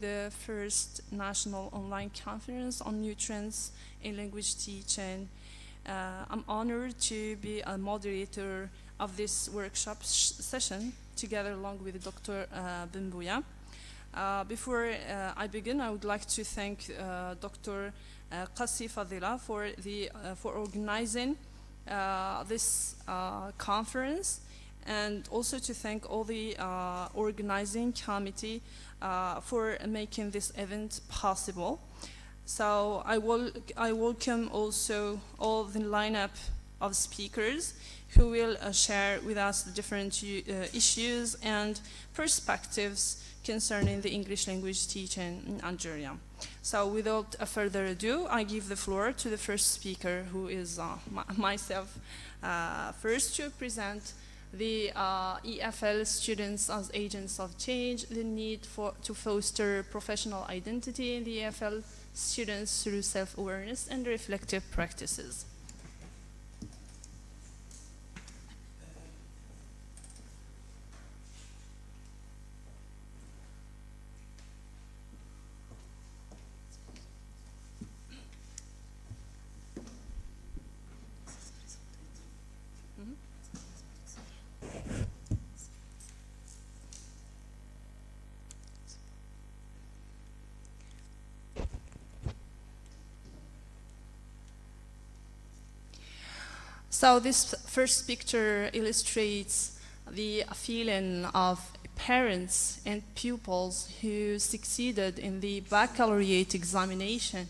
the first national online conference on new trends in language teaching. I'm honored to be a moderator of this workshop session together along with Dr. Bembouya. Before I begin, I would like to thank Dr. Qassi Fadila for organizing this conference, and also to thank all the organizing committee for making this event possible. So I welcome also all the lineup of speakers who will share with us the different issues and perspectives concerning the English language teaching in Algeria. So without further ado, I give the floor to the first speaker, who is myself, first to present the EFL students as agents of change, the need to foster professional identity in the EFL students through self-awareness and reflective practices. So this first picture illustrates the feeling of parents and pupils who succeeded in the baccalaureate examination.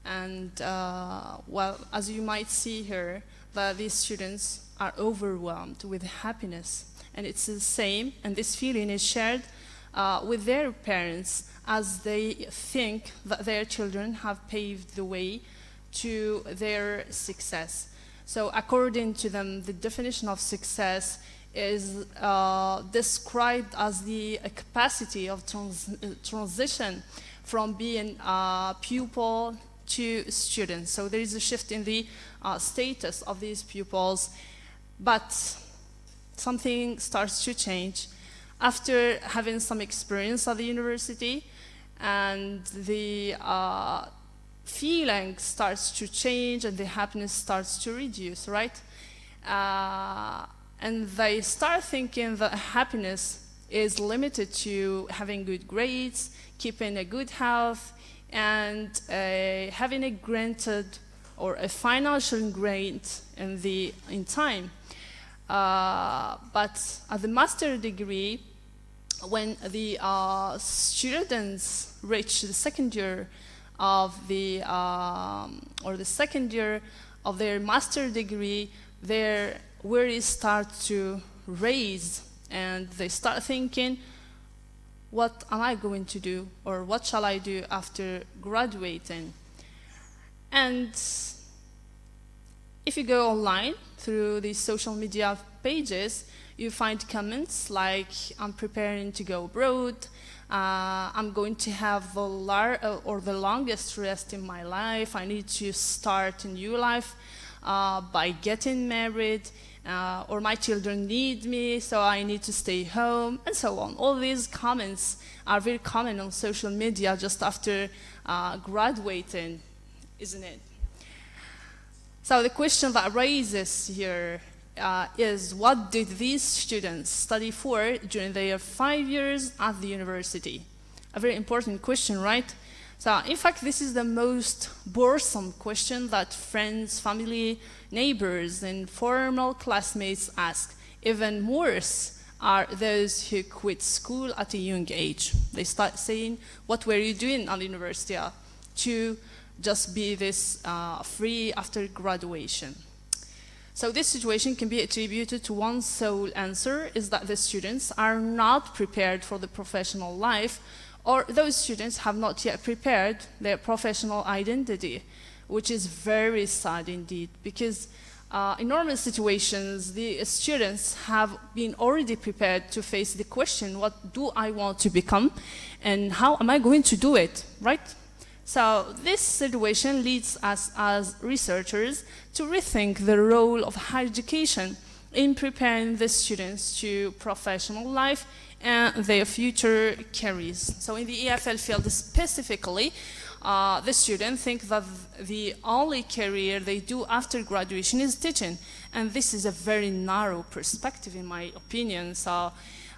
And well, as you might see here, these students are overwhelmed with happiness. And it's the same, and this feeling is shared with their parents as they think that their children have paved the way to their success. So according to them, the definition of success is described as the capacity of transition from being a pupil to student. So there is a shift in the status of these pupils, but something starts to change after having some experience at the university, and the feeling starts to change and the happiness starts to reduce, right? And they start thinking that happiness is limited to having good grades, keeping a good health, and having a granted or a financial grant in time. But at the master degree, when the students reach the second year of the second year of their master degree, their worries start to raise, and they start thinking, what am I going to do, or what shall I do after graduating? And if you go online through the social media pages, you find comments like, I'm preparing to go abroad, I'm going to have the longest rest in my life, I need to start a new life by getting married, or my children need me, so I need to stay home, and so on. All these comments are very common on social media just after graduating, isn't it? So the question that raises here is, what did these students study for during their 5 years at the university? A very important question, right? So in fact, this is the most boresome question that friends, family, neighbors, and former classmates ask. Even worse are those who quit school at a young age. They start saying, what were you doing at the university to just be this free after graduation? So this situation can be attributed to one sole answer, is that the students are not prepared for the professional life, or those students have not yet prepared their professional identity, which is very sad indeed, because in normal situations, the students have been already prepared to face the question, what do I want to become, and how am I going to do it, right? So this situation leads us as researchers to rethink the role of higher education in preparing the students to professional life and their future careers. So in the EFL field specifically, the students think that the only career they do after graduation is teaching, and this is a very narrow perspective in my opinion. So,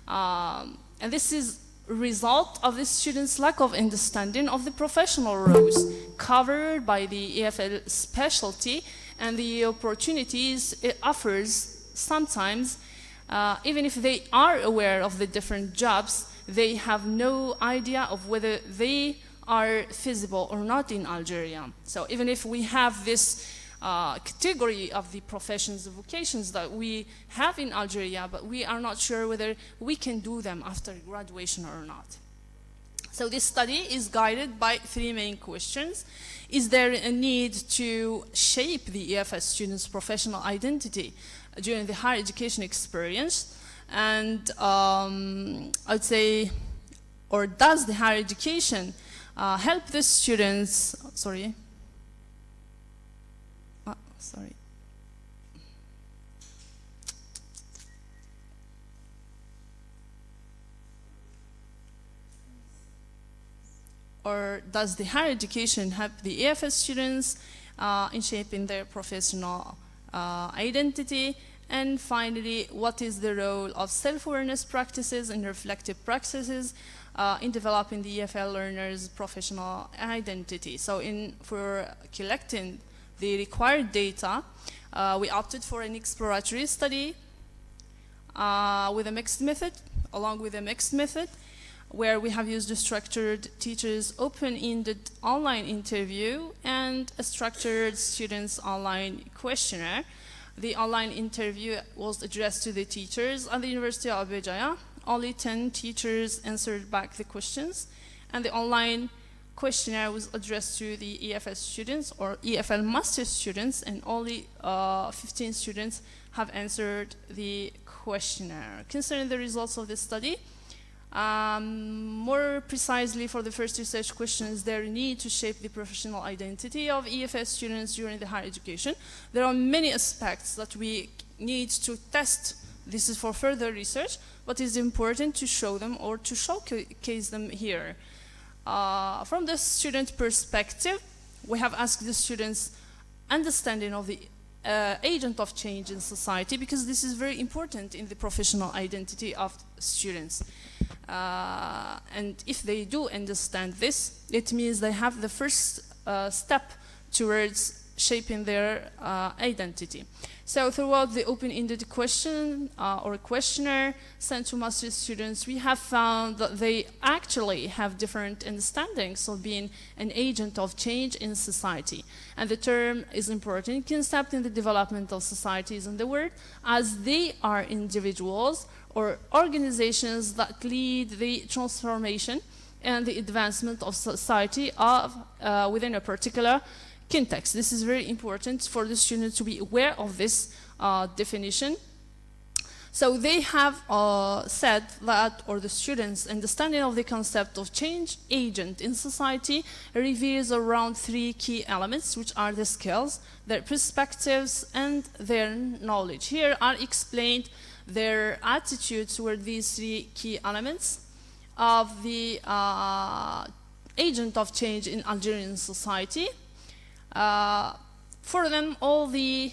and this is a result of the students' lack of understanding of the professional roles covered by the EFL specialty and the opportunities it offers. Sometimes, even if they are aware of the different jobs, they have no idea of whether they are feasible or not in Algeria. So even if we have this category of the professions, the vocations that we have in Algeria, but we are not sure whether we can do them after graduation or not. So this study is guided by three main questions. Is there a need to shape the EFS students' professional identity during the higher education experience? And I would say, or does the higher education help the students, or does the higher education help the EFS students in shaping their professional identity? And finally, what is the role of self-awareness practices and reflective practices in developing the EFL learners' professional identity? So for collecting the required data, we opted for an exploratory study with a mixed method, where we have used a structured teachers' open-ended online interview and a structured students' online questionnaire. The online interview was addressed to the teachers at the University of Béjaïa. Only 10 teachers answered back the questions, and the online questionnaire was addressed to the EFS students or EFL master students, and only 15 students have answered the questionnaire. Concerning the results of this study, more precisely for the first research question, is there a need to shape the professional identity of EFS students during the higher education? There are many aspects that we need to test. This is for further research, but it's important to show them or to showcase them here. From the student perspective, we have asked the students' understanding of the agent of change in society, because this is very important in the professional identity of students. And if they do understand this, it means they have the first step towards shaping their identity. So throughout the open-ended question or questionnaire sent to master students, we have found that they actually have different understandings of being an agent of change in society. And the term is important concept in the development of societies in the world, as they are individuals or organizations that lead the transformation and the advancement of society within a particular context. This is very important for the students to be aware of this definition. So they have said that, or the students' understanding of the concept of change agent in society reveals around three key elements, which are the skills, their perspectives, and their knowledge. Here are explained their attitude toward these three key elements of the agent of change in Algerian society. For them, all the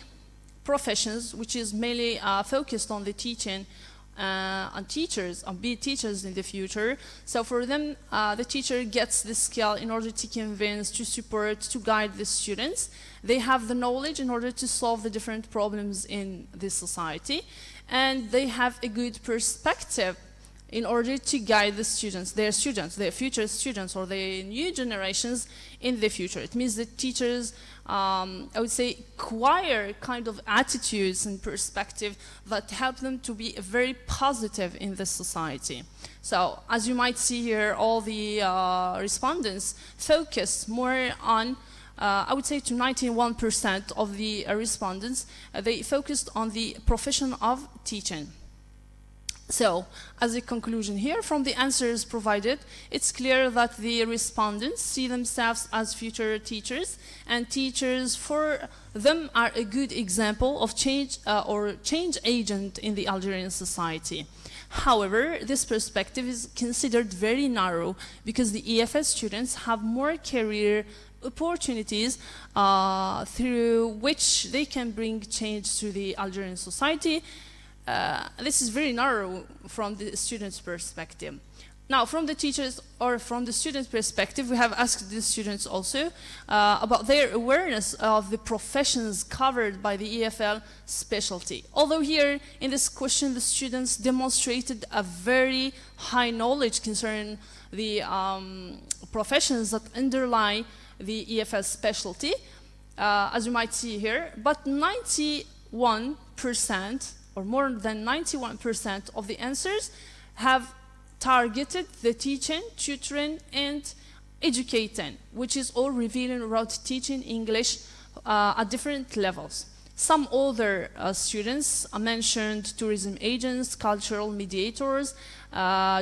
professions, which is mainly focused on the teaching and teachers, and be teachers in the future. So for them, the teacher gets the skill in order to convince, to support, to guide the students. They have the knowledge in order to solve the different problems in this society. And they have a good perspective in order to guide the students, their future students, or the new generations in the future. It means that teachers, I would say, acquire kind of attitudes and perspective that help them to be very positive in this society. So, as you might see here, all the respondents focus more on, I would say to 91% of the respondents, they focused on the profession of teaching. So, as a conclusion here, from the answers provided, it's clear that the respondents see themselves as future teachers, and teachers for them are a good example of change or change agent in the Algerian society. However, this perspective is considered very narrow because the EFS students have more career opportunities through which they can bring change to the Algerian society. This is very narrow from the student's perspective. Now, from the teachers or from the student's perspective, we have asked the students also about their awareness of the professions covered by the EFL specialty. Although here in this question, the students demonstrated a very high knowledge concerning the professions that underlie the EFL specialty, as you might see here, but 91% or more than 91% of the answers have targeted the teaching, tutoring, and educating, which is all revealing about teaching English at different levels. Some older students mentioned tourism agents, cultural mediators,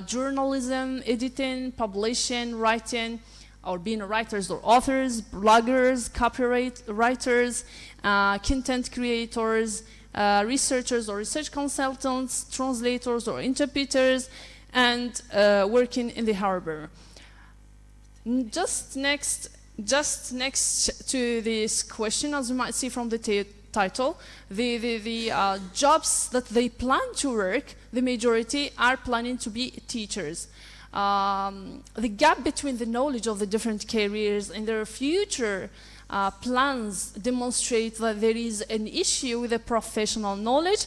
journalism, editing, publishing, writing, or being writers or authors, bloggers, copyright writers, content creators, researchers or research consultants, translators or interpreters, and working in the harbor. Just next to this question, as you might see from the title, the jobs that they plan to work, the majority are planning to be teachers. The gap between the knowledge of the different careers and their future plans demonstrate that there is an issue with the professional knowledge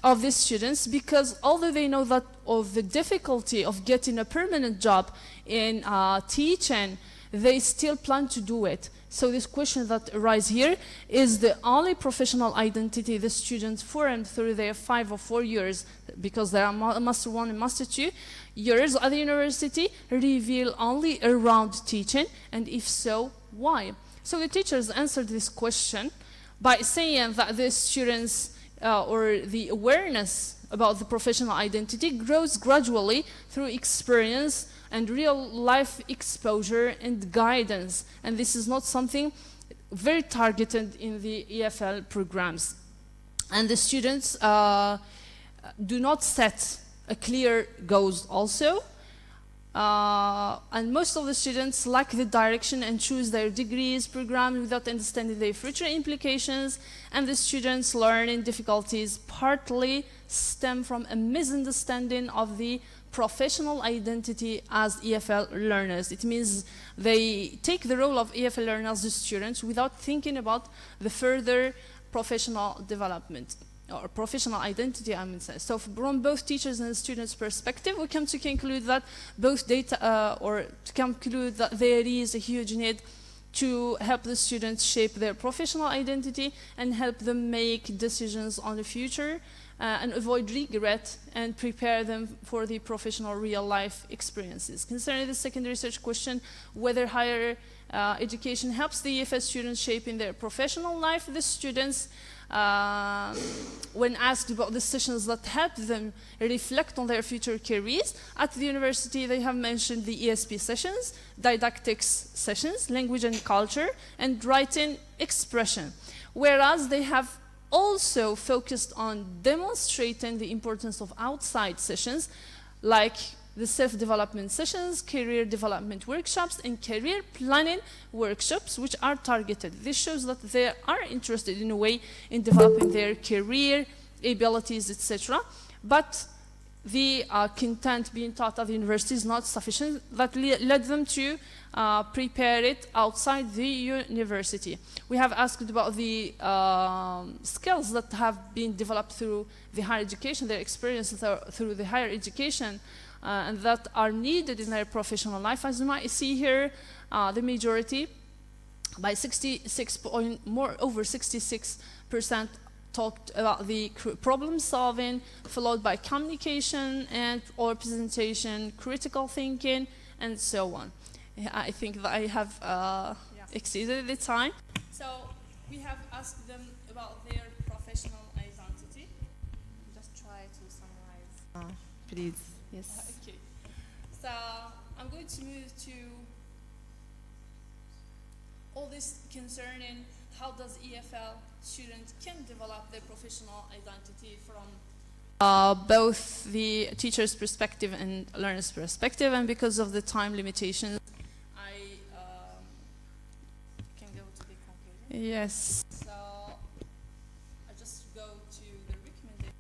of these students, because although they know that of the difficulty of getting a permanent job in teaching, they still plan to do it. So this question that arises here is the only professional identity the students formed through their 5 or 4 years, because they are Master 1 and Master 2 years at the university, reveal only around teaching, and if so, why? So the teachers answered this question by saying that the students or the awareness about the professional identity grows gradually through experience and real-life exposure and guidance. And this is not something very targeted in the EFL programs. And the students do not set a clear goals also. And most of the students lack the direction and choose their degrees program without understanding their future implications, and the students' learning difficulties partly stem from a misunderstanding of the professional identity as EFL learners. It means they take the role of EFL learners as students without thinking about the further professional development. Or professional identity, I mean. So from both teachers and students' perspective, we come to conclude that both data, or to conclude that there is a huge need to help the students shape their professional identity and help them make decisions on the future and avoid regret and prepare them for the professional real-life experiences. Concerning the second research question, whether higher education helps the EFS students shape in their professional life, the students when asked about the sessions that help them reflect on their future careers at the university, they have mentioned the ESP sessions, didactics sessions, language and culture, and writing expression. Whereas they have also focused on demonstrating the importance of outside sessions, like the self-development sessions, career development workshops, and career planning workshops, which are targeted. This shows that they are interested in a way in developing their career abilities, etc. But the content being taught at the university is not sufficient. That led them to prepare it outside the university. We have asked about the skills that have been developed through the higher education, their experiences through the higher education, and that are needed in their professional life. As you might see here, the majority, by over 66%, talked about the problem solving, followed by communication and or presentation, critical thinking, and so on. I think that I have exceeded the time. So we have asked them about their professional identity. Just try to summarize. Please, yes. Okay. So I'm going to move to all this concerning how does EFL students can develop their professional identity from both the teacher's perspective and learner's perspective, and because of the time limitations, I can go to the conclusion. Yes. So I just go to the recommendation.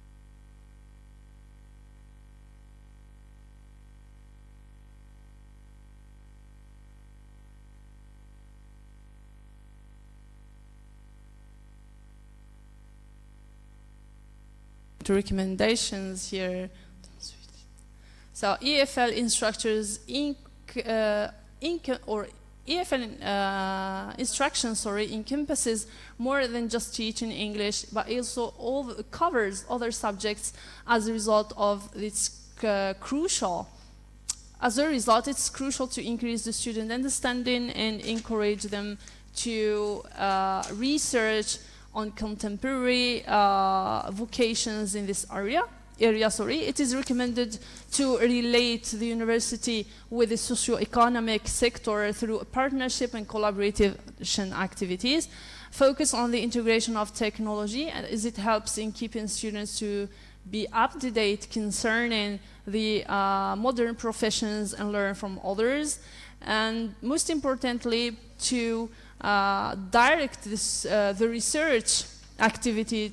To recommendations here. So EFL instructors instruction encompasses more than just teaching English, but also covers other subjects. As a result, it's crucial to increase the student understanding and encourage them to research on contemporary vocations in this area. It is recommended to relate the university with the socio-economic sector through a partnership and collaboration activities. Focus on the integration of technology, as it helps in keeping students to be up to date concerning the modern professions and learn from others. And most importantly, to direct the research activity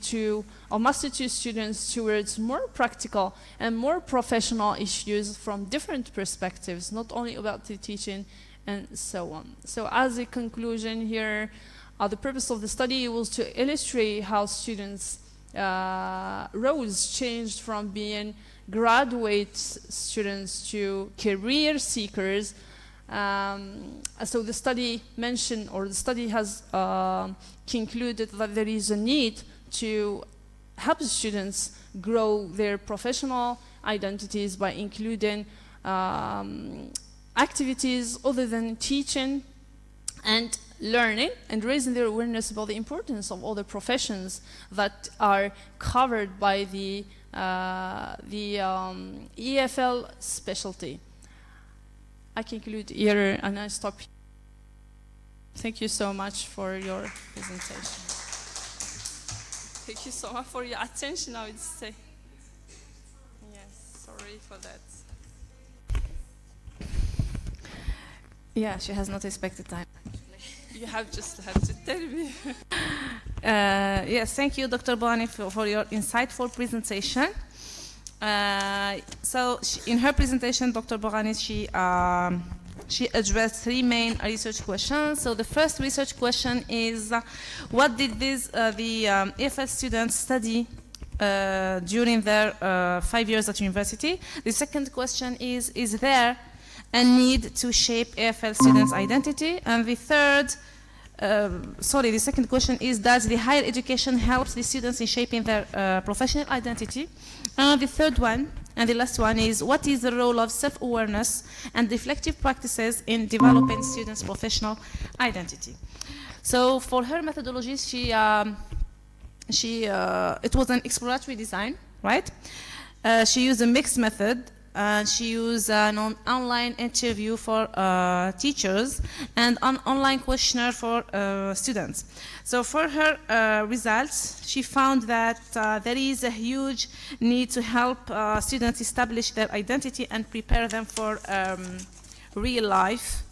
of Master 2 students towards more practical and more professional issues from different perspectives, not only about the teaching and so on. So as a conclusion here, the purpose of the study was to illustrate how students' roles changed from being graduate students to career seekers. So the study mentioned, or the study has concluded that there is a need to help students grow their professional identities by including activities other than teaching and learning, and raising their awareness about the importance of other professions that are covered by the EFL specialty. I conclude here and I stop here. Thank you so much for your presentation. Thank you so much for your attention, I would say. Yes, sorry for that. Yeah, she has not expected time. You have just had to tell me. Yes, thank you, Dr. Bani, for your insightful presentation. In her presentation, Dr. Borani, she addressed three main research questions. So the first research question is, what did the EFL students study during their 5 years at university? The second question is there a need to shape EFL students' identity? And the second question is, does the higher education help the students in shaping their professional identity? The third one, and the last one, is what is the role of self-awareness and reflective practices in developing students' professional identity? So for her methodologies, it was an exploratory design, right? She used a mixed method. She used an online interview for teachers and an online questionnaire for students. So for her results, she found that there is a huge need to help students establish their identity and prepare them for real life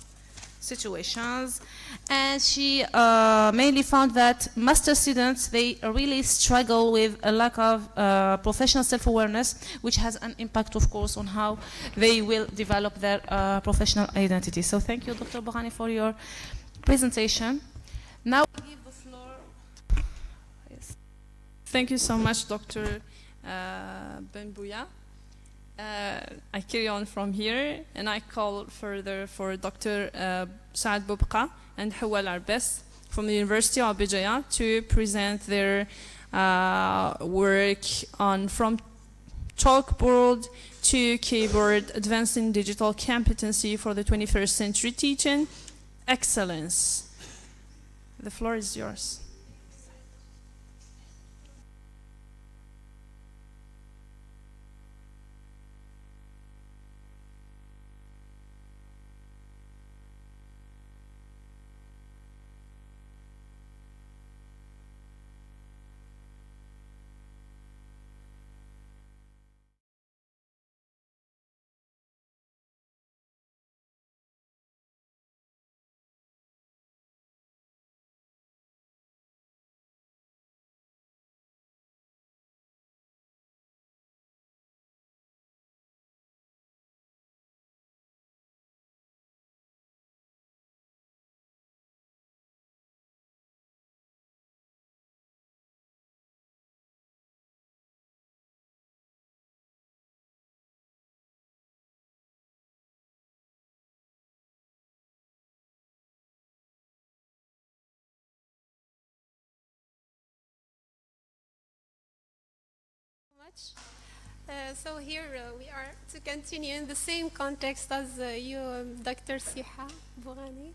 situations. And she mainly found that master students, they really struggle with a lack of professional self-awareness, which has an impact, of course, on how they will develop their professional identity. So thank you, Dr. Bohani, for your presentation. Now I give the floor. Yes. Thank you so much, Dr. Benbouya. I carry on from here, and I call further for Dr. Saad Boubqa and Hawa Arbes from the University of Béjaïa to present their work on From Chalkboard to Keyboard, Advancing Digital Competency for the 21st Century Teaching Excellence. The floor is yours. much. So here we are to continue in the same context as you, Dr. Siha Bourani.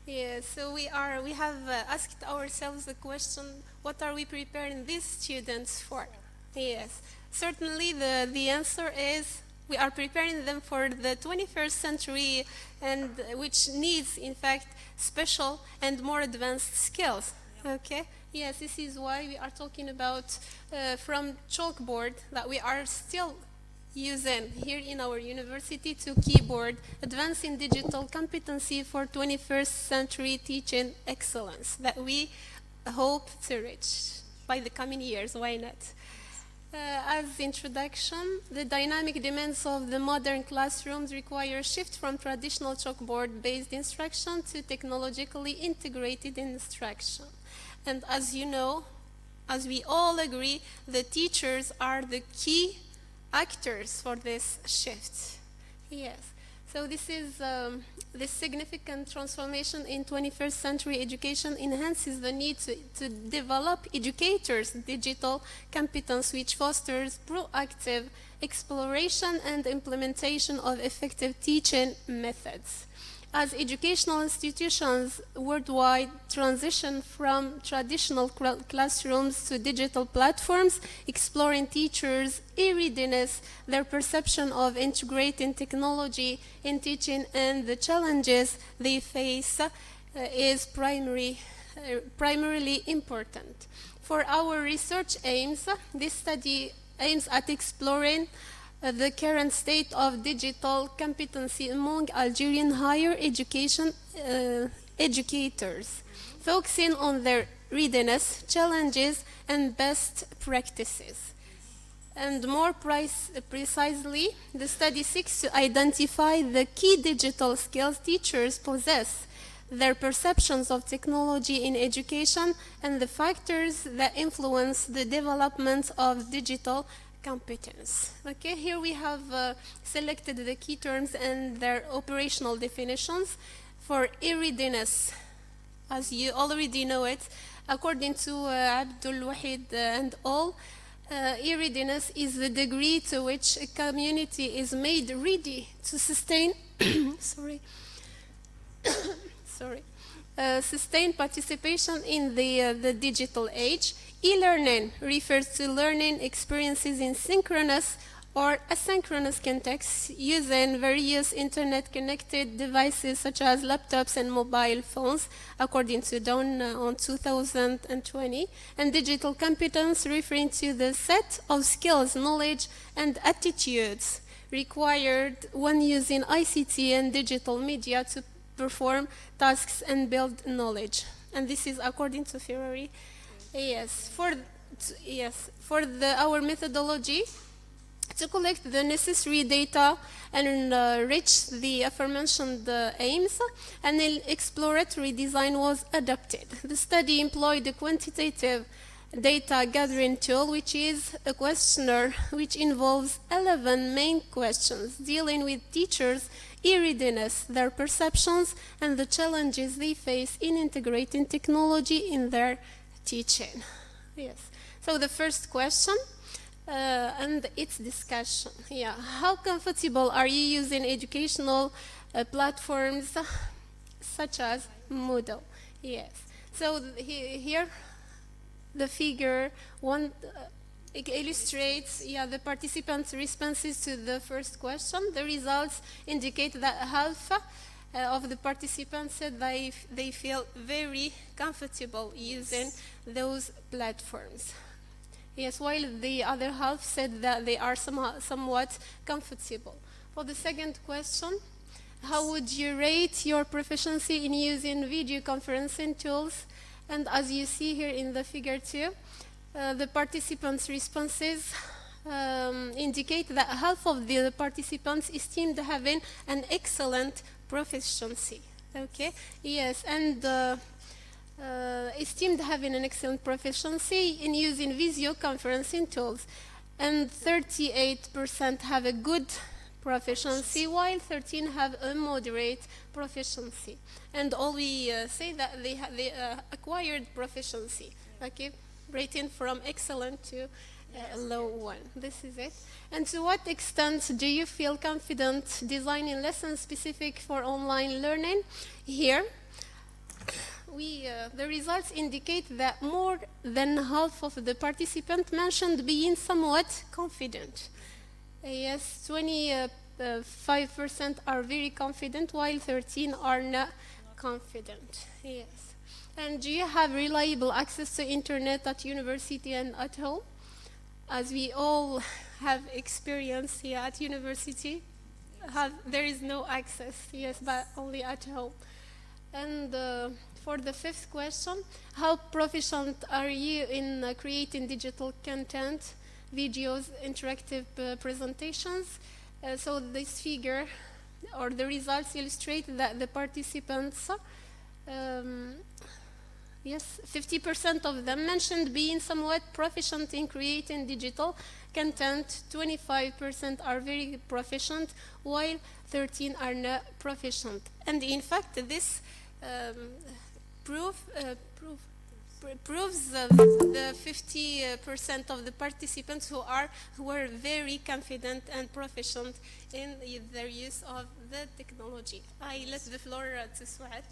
Yeah, so we have asked ourselves the question, what are we preparing these students for? Yes, certainly the answer is we are preparing them for the 21st century, and which needs, in fact, special and more advanced skills. Okay. Yes, this is why we are talking about from chalkboard that we are still using here in our university to keyboard, advancing digital competency for 21st century teaching excellence that we hope to reach by the coming years. Why not? As introduction, the dynamic demands of the modern classrooms require a shift from traditional chalkboard-based instruction to technologically integrated instruction. And as you know, as we all agree, the teachers are the key actors for this shift. Yes. So this is this significant transformation in 21st century education enhances the need to develop educators' digital competence, which fosters proactive exploration and implementation of effective teaching methods. As educational institutions worldwide transition from traditional classrooms to digital platforms, exploring teachers' e-readiness, their perception of integrating technology in teaching, and the challenges they face is primarily important. For our research aims, this study aims at exploring the current state of digital competency among Algerian higher education educators, focusing on their readiness, challenges, and best practices. And more precisely, the study seeks to identify the key digital skills teachers possess, their perceptions of technology in education, and the factors that influence the development of digital competence. Okay, here we have selected the key terms and their operational definitions. For e-readiness, as you already know it, according to Abdul Wahid and all, e-readiness is the degree to which a community is made ready to sustain sustained participation in the digital age. E-learning refers to learning experiences in synchronous or asynchronous contexts using various internet-connected devices such as laptops and mobile phones, according to Dawn on 2020, and digital competence referring to the set of skills, knowledge, and attitudes required when using ICT and digital media to perform tasks and build knowledge. And this is according to Ferrari. Yes, for our methodology, to collect the necessary data and reach the aforementioned aims, an exploratory design was adopted. The study employed a quantitative data gathering tool, which is a questionnaire which involves 11 main questions dealing with teachers' e-readiness, their perceptions, and the challenges they face in integrating technology in their teaching. Yes. So the first question and its discussion. Yeah. How comfortable are you using educational platforms such as Moodle? Yes. So here the figure one it illustrates the participants' responses to the first question. The results indicate that half of the participants said they feel very comfortable using those platforms. Yes, while the other half said that they are somewhat comfortable. For the second question, how would you rate your proficiency in using video conferencing tools? And as you see here in the figure 2, the participants' responses indicate that half of the participants esteemed having an excellent proficiency. Okay, yes, and esteemed having an excellent proficiency in using video conferencing tools, and 38% have a good proficiency, while 13 have a moderate proficiency. And all we say that they acquired proficiency, okay, rating from excellent to low one. This is it. And to what extent do you feel confident designing lessons specific for online learning? Here, the results indicate that more than half of the participants mentioned being somewhat confident. Yes, 25% are very confident, while 13 are not confident. Yes. And do you have reliable access to internet at university and at home? As we all have experience here at university, there is no access, yes, but only at home. And for the fifth question, how proficient are you in creating digital content, videos, interactive presentations? So this figure, or the results illustrate that the participants, yes, 50% of them mentioned being somewhat proficient in creating digital content, 25% are very proficient, while 13 are not proficient. And in fact, this proves the 50% of the participants who were very confident and proficient in their use of the technology. I let the floor to Suad,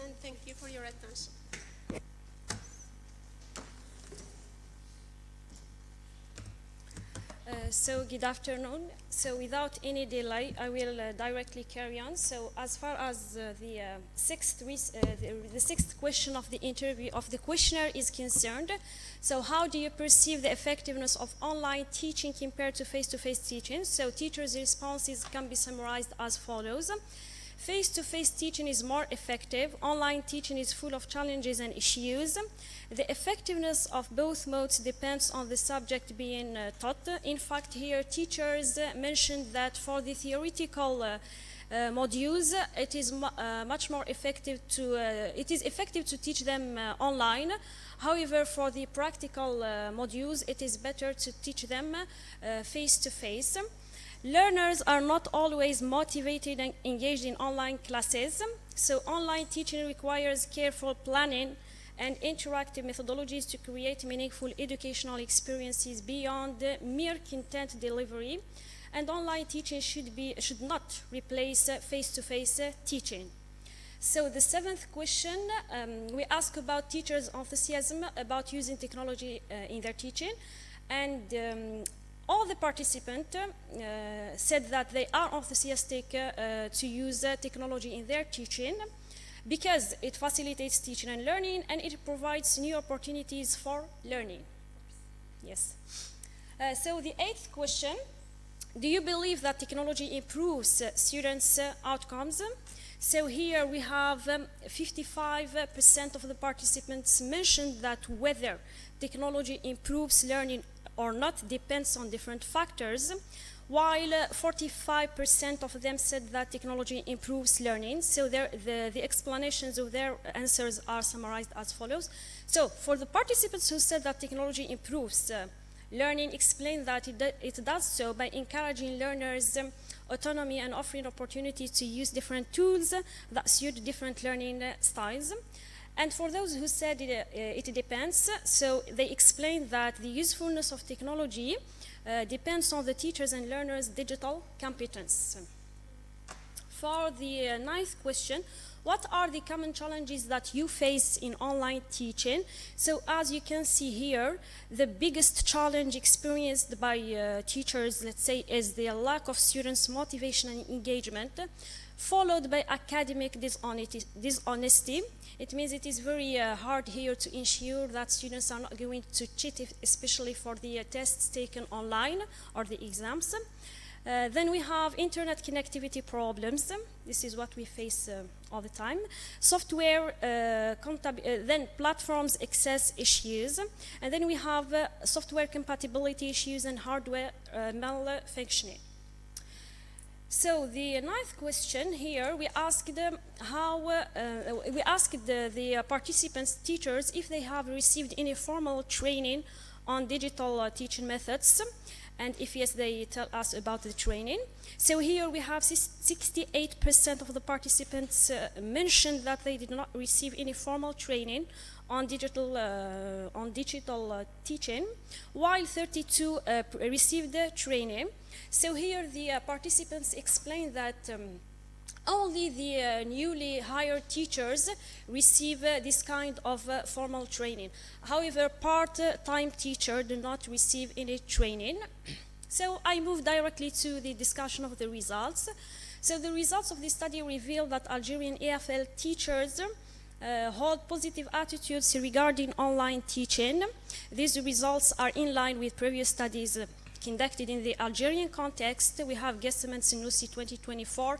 and thank you for your attention. So good afternoon. So without any delay, I will directly carry on. So as far as the sixth question of the interview of the questionnaire is concerned, so how do you perceive the effectiveness of online teaching compared to face-to-face teaching? So teachers' responses can be summarized as follows. Face-to-face teaching is more effective. Online teaching is full of challenges and issues. The effectiveness of both modes depends on the subject being taught. In fact, here teachers mentioned that for the theoretical modules, it is much more effective to teach them online. However, for the practical modules, it is better to teach them face-to-face. Learners are not always motivated and engaged in online classes, so online teaching requires careful planning and interactive methodologies to create meaningful educational experiences beyond mere content delivery, and online teaching should not replace face-to-face teaching. So the seventh question, we ask about teachers' enthusiasm about using technology in their teaching, and all the participants said that they are enthusiastic to use technology in their teaching because it facilitates teaching and learning, and it provides new opportunities for learning. Yes. So the eighth question, do you believe that technology improves students' outcomes? So here we have 55% of the participants mentioned that whether technology improves learning or not depends on different factors, while 45% of them said that technology improves learning. So the explanations of their answers are summarized as follows. So for the participants who said that technology improves learning, explain that it does so by encouraging learners' autonomy and offering opportunities to use different tools that suit different learning styles. And for those who said it depends, so they explained that the usefulness of technology depends on the teachers' and learners' digital competence. For the ninth question, what are the common challenges that you face in online teaching? So as you can see here, the biggest challenge experienced by teachers, let's say, is the lack of students' motivation and engagement, followed by academic dishonesty. It means it is very hard here to ensure that students are not going to cheat, especially for the tests taken online or the exams. Then we have internet connectivity problems. This is what we face all the time. Software, then platforms access issues. And then we have software compatibility issues and hardware malfunctioning. So the ninth question here, we asked the participants, teachers, if they have received any formal training on digital teaching methods. And if yes, they tell us about the training. So here we have 68% of the participants mentioned that they did not receive any formal training on digital teaching, while 32 received the training. So here the participants explain that only the newly hired teachers receive this kind of formal training. However, part-time teachers do not receive any training. So I move directly to the discussion of the results. So the results of the study reveal that Algerian EFL teachers hold positive attitudes regarding online teaching. These results are in line with previous studies conducted in the Algerian context. We have Gesseman Senussi 2024,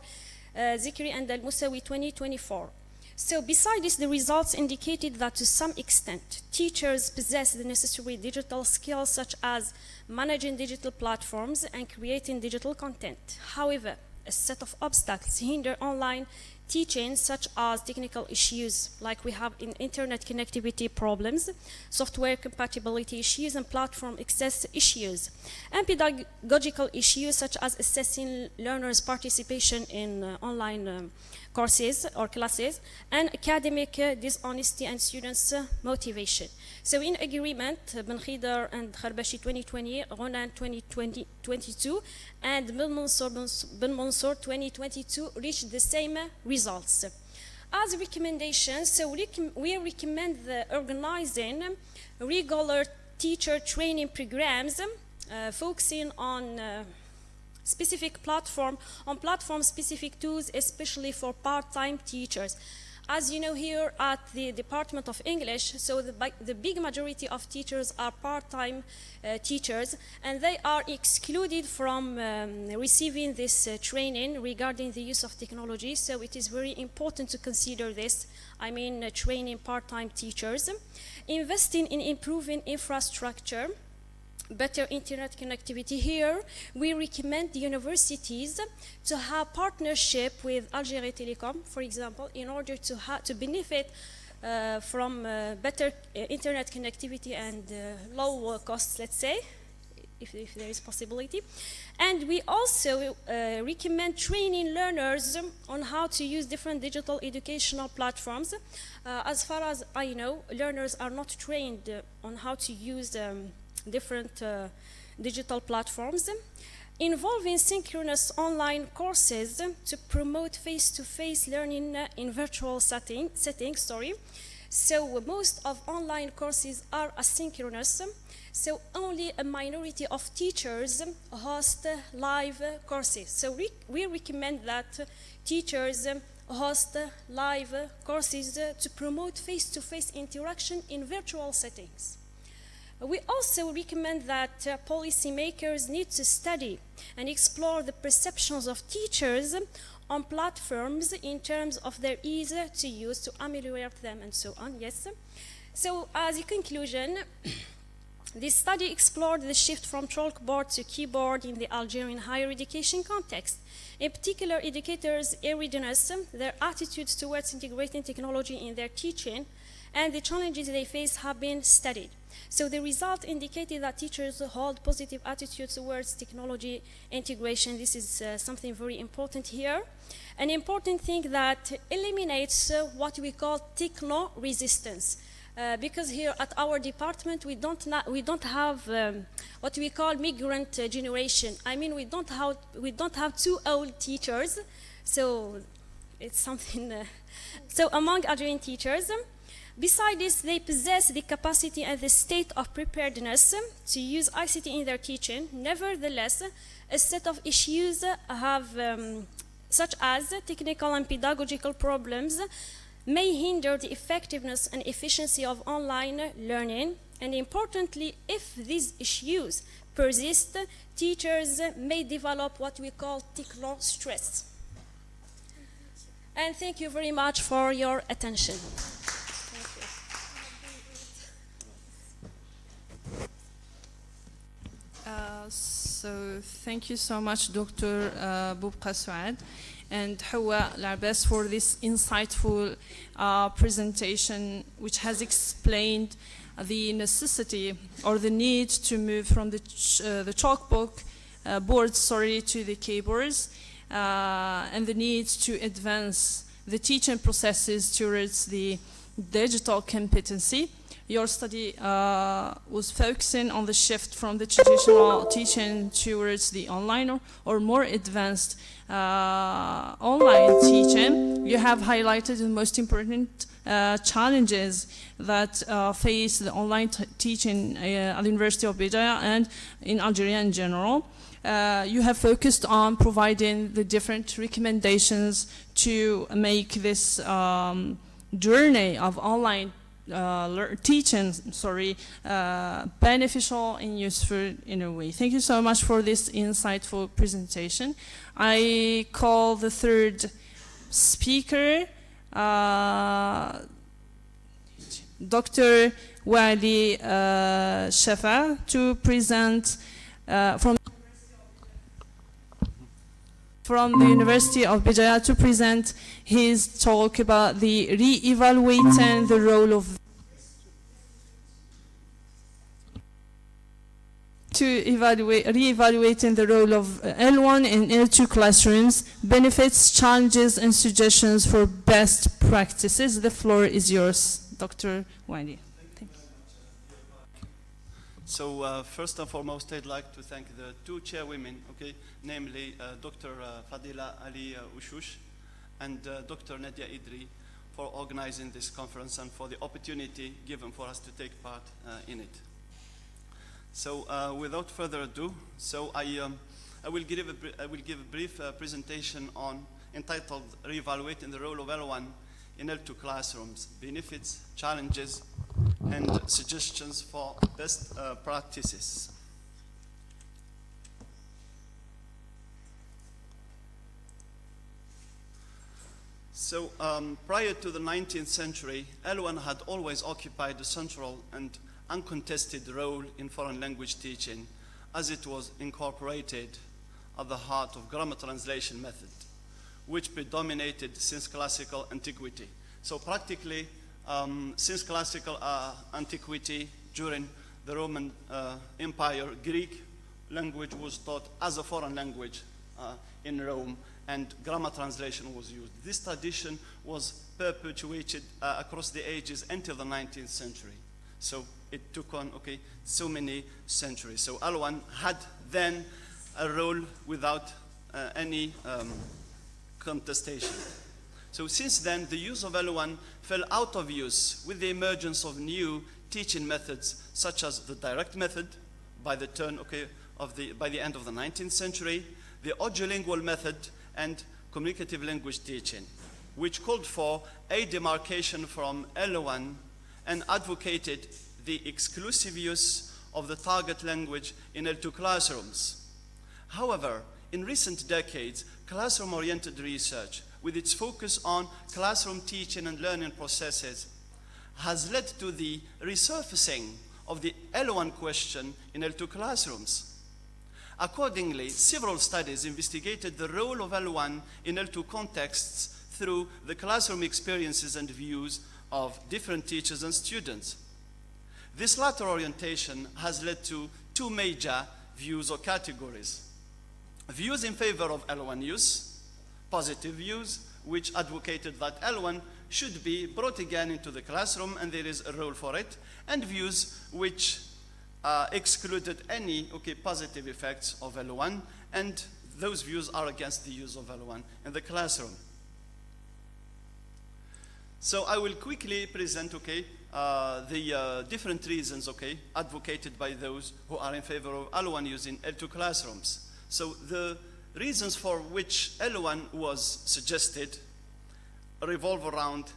Zikri and Al-Musawi 2024. So besides this, the results indicated that to some extent, teachers possess the necessary digital skills such as managing digital platforms and creating digital content. However, a set of obstacles hinder online teaching, such as technical issues like we have in internet connectivity problems, software compatibility issues, and platform access issues, and pedagogical issues such as assessing learners' participation in online courses or classes, and academic dishonesty and students' motivation. So in agreement, Ben Khidr and Kharbashi 2020, Ronan 2022, and Ben Mansour 2022 reached the same results. As recommendations, so we recommend the organizing regular teacher training programs focusing on specific platform-specific tools, especially for part-time teachers. As you know, here at the Department of English, so the big majority of teachers are part-time teachers, and they are excluded from receiving this training regarding the use of technology. So it is very important to consider this. I mean, training part-time teachers, investing in improving infrastructure, better internet connectivity. Here, we recommend the universities to have partnership with Algeria Telecom, for example, in order to benefit from better internet connectivity and low costs, let's say, if there is possibility. And we also recommend training learners on how to use different digital educational platforms. As far as I know, learners are not trained on how to use different digital platforms, involving synchronous online courses to promote face-to-face learning in virtual settings. So most of online courses are asynchronous, so only a minority of teachers host live courses. So we recommend that teachers host live courses to promote face-to-face interaction in virtual settings. We also recommend that policymakers need to study and explore the perceptions of teachers on platforms in terms of their ease to use, to ameliorate them, and so on. Yes. So as a conclusion, this study explored the shift from chalkboard to keyboard in the Algerian higher education context. In particular, educators' readiness, their attitudes towards integrating technology in their teaching, and the challenges they face have been studied. So the result indicated that teachers hold positive attitudes towards technology integration. This is something very important here. An important thing that eliminates what we call techno resistance. Because here at our department we don't have what we call migrant generation. I mean, we don't have too old teachers, so it's something. So among Algerian teachers, besides this, they possess the capacity and the state of preparedness to use ICT in their teaching. Nevertheless, a set of issues have, such as technical and pedagogical problems, may hinder the effectiveness and efficiency of online learning. And importantly, if these issues persist, teachers may develop what we call techno stress. And thank you very much for your attention. So thank you so much, Dr. Boubqa Souad and Hawa Larbes, for this insightful presentation, which has explained the necessity or the need to move from the chalkbook boards, sorry, to the keyboards, and the need to advance the teaching processes towards the digital competency. Your study was focusing on the shift from the traditional teaching towards the online or more advanced online teaching. You have highlighted the most important challenges that face the online teaching at the University of Béjaïa and in Algeria in general. You have focused on providing the different recommendations to make this journey of online teaching, beneficial and useful in a way. Thank you so much for this insightful presentation. I call the third speaker, Dr. Wali Shafa, to present from the University of Béjaïa to present his talk about the re-evaluating the role of re-evaluating the role of L1 and L2 classrooms, benefits, challenges, and suggestions for best practices. The floor is yours, Dr. Wali. So first and foremost, I'd like to thank the two chairwomen, namely Dr. Fadila Ali Ushush and Dr. Nadia Idri, for organizing this conference and for the opportunity given for us to take part in it. So without further ado, I will give a brief presentation entitled Re-evaluating the Role of L1 in L2 Classrooms, Benefits, Challenges, and Suggestions for Best Practices. So prior to the 19th century, L1 had always occupied a central and uncontested role in foreign language teaching, as it was incorporated at the heart of grammar translation method, which predominated since classical antiquity. So practically, since classical antiquity, during the Roman Empire, Greek language was taught as a foreign language in Rome, and grammar translation was used. This tradition was perpetuated across the ages until the 19th century. So it took on, so many centuries. So L1 had then a role without any contestation. So since then, the use of L1 fell out of use with the emergence of new teaching methods, such as the direct method by the by the end of the 19th century, the audiolingual method, and communicative language teaching, which called for a demarcation from L1 and advocated the exclusive use of the target language in L2 classrooms. However, in recent decades, classroom-oriented research, with its focus on classroom teaching and learning processes, has led to the resurfacing of the L1 question in L2 classrooms. Accordingly, several studies investigated the role of L1 in L2 contexts through the classroom experiences and views of different teachers and students. This latter orientation has led to two major views or categories. Views in favor of L1 use, positive views, which advocated that L1 should be brought again into the classroom and there is a role for it, and views which excluded any positive effects of L1, and those views are against the use of L1 in the classroom. So I will quickly present the different reasons advocated by those who are in favor of L1 use in L2 classrooms. So the reasons for which L1 was suggested revolve around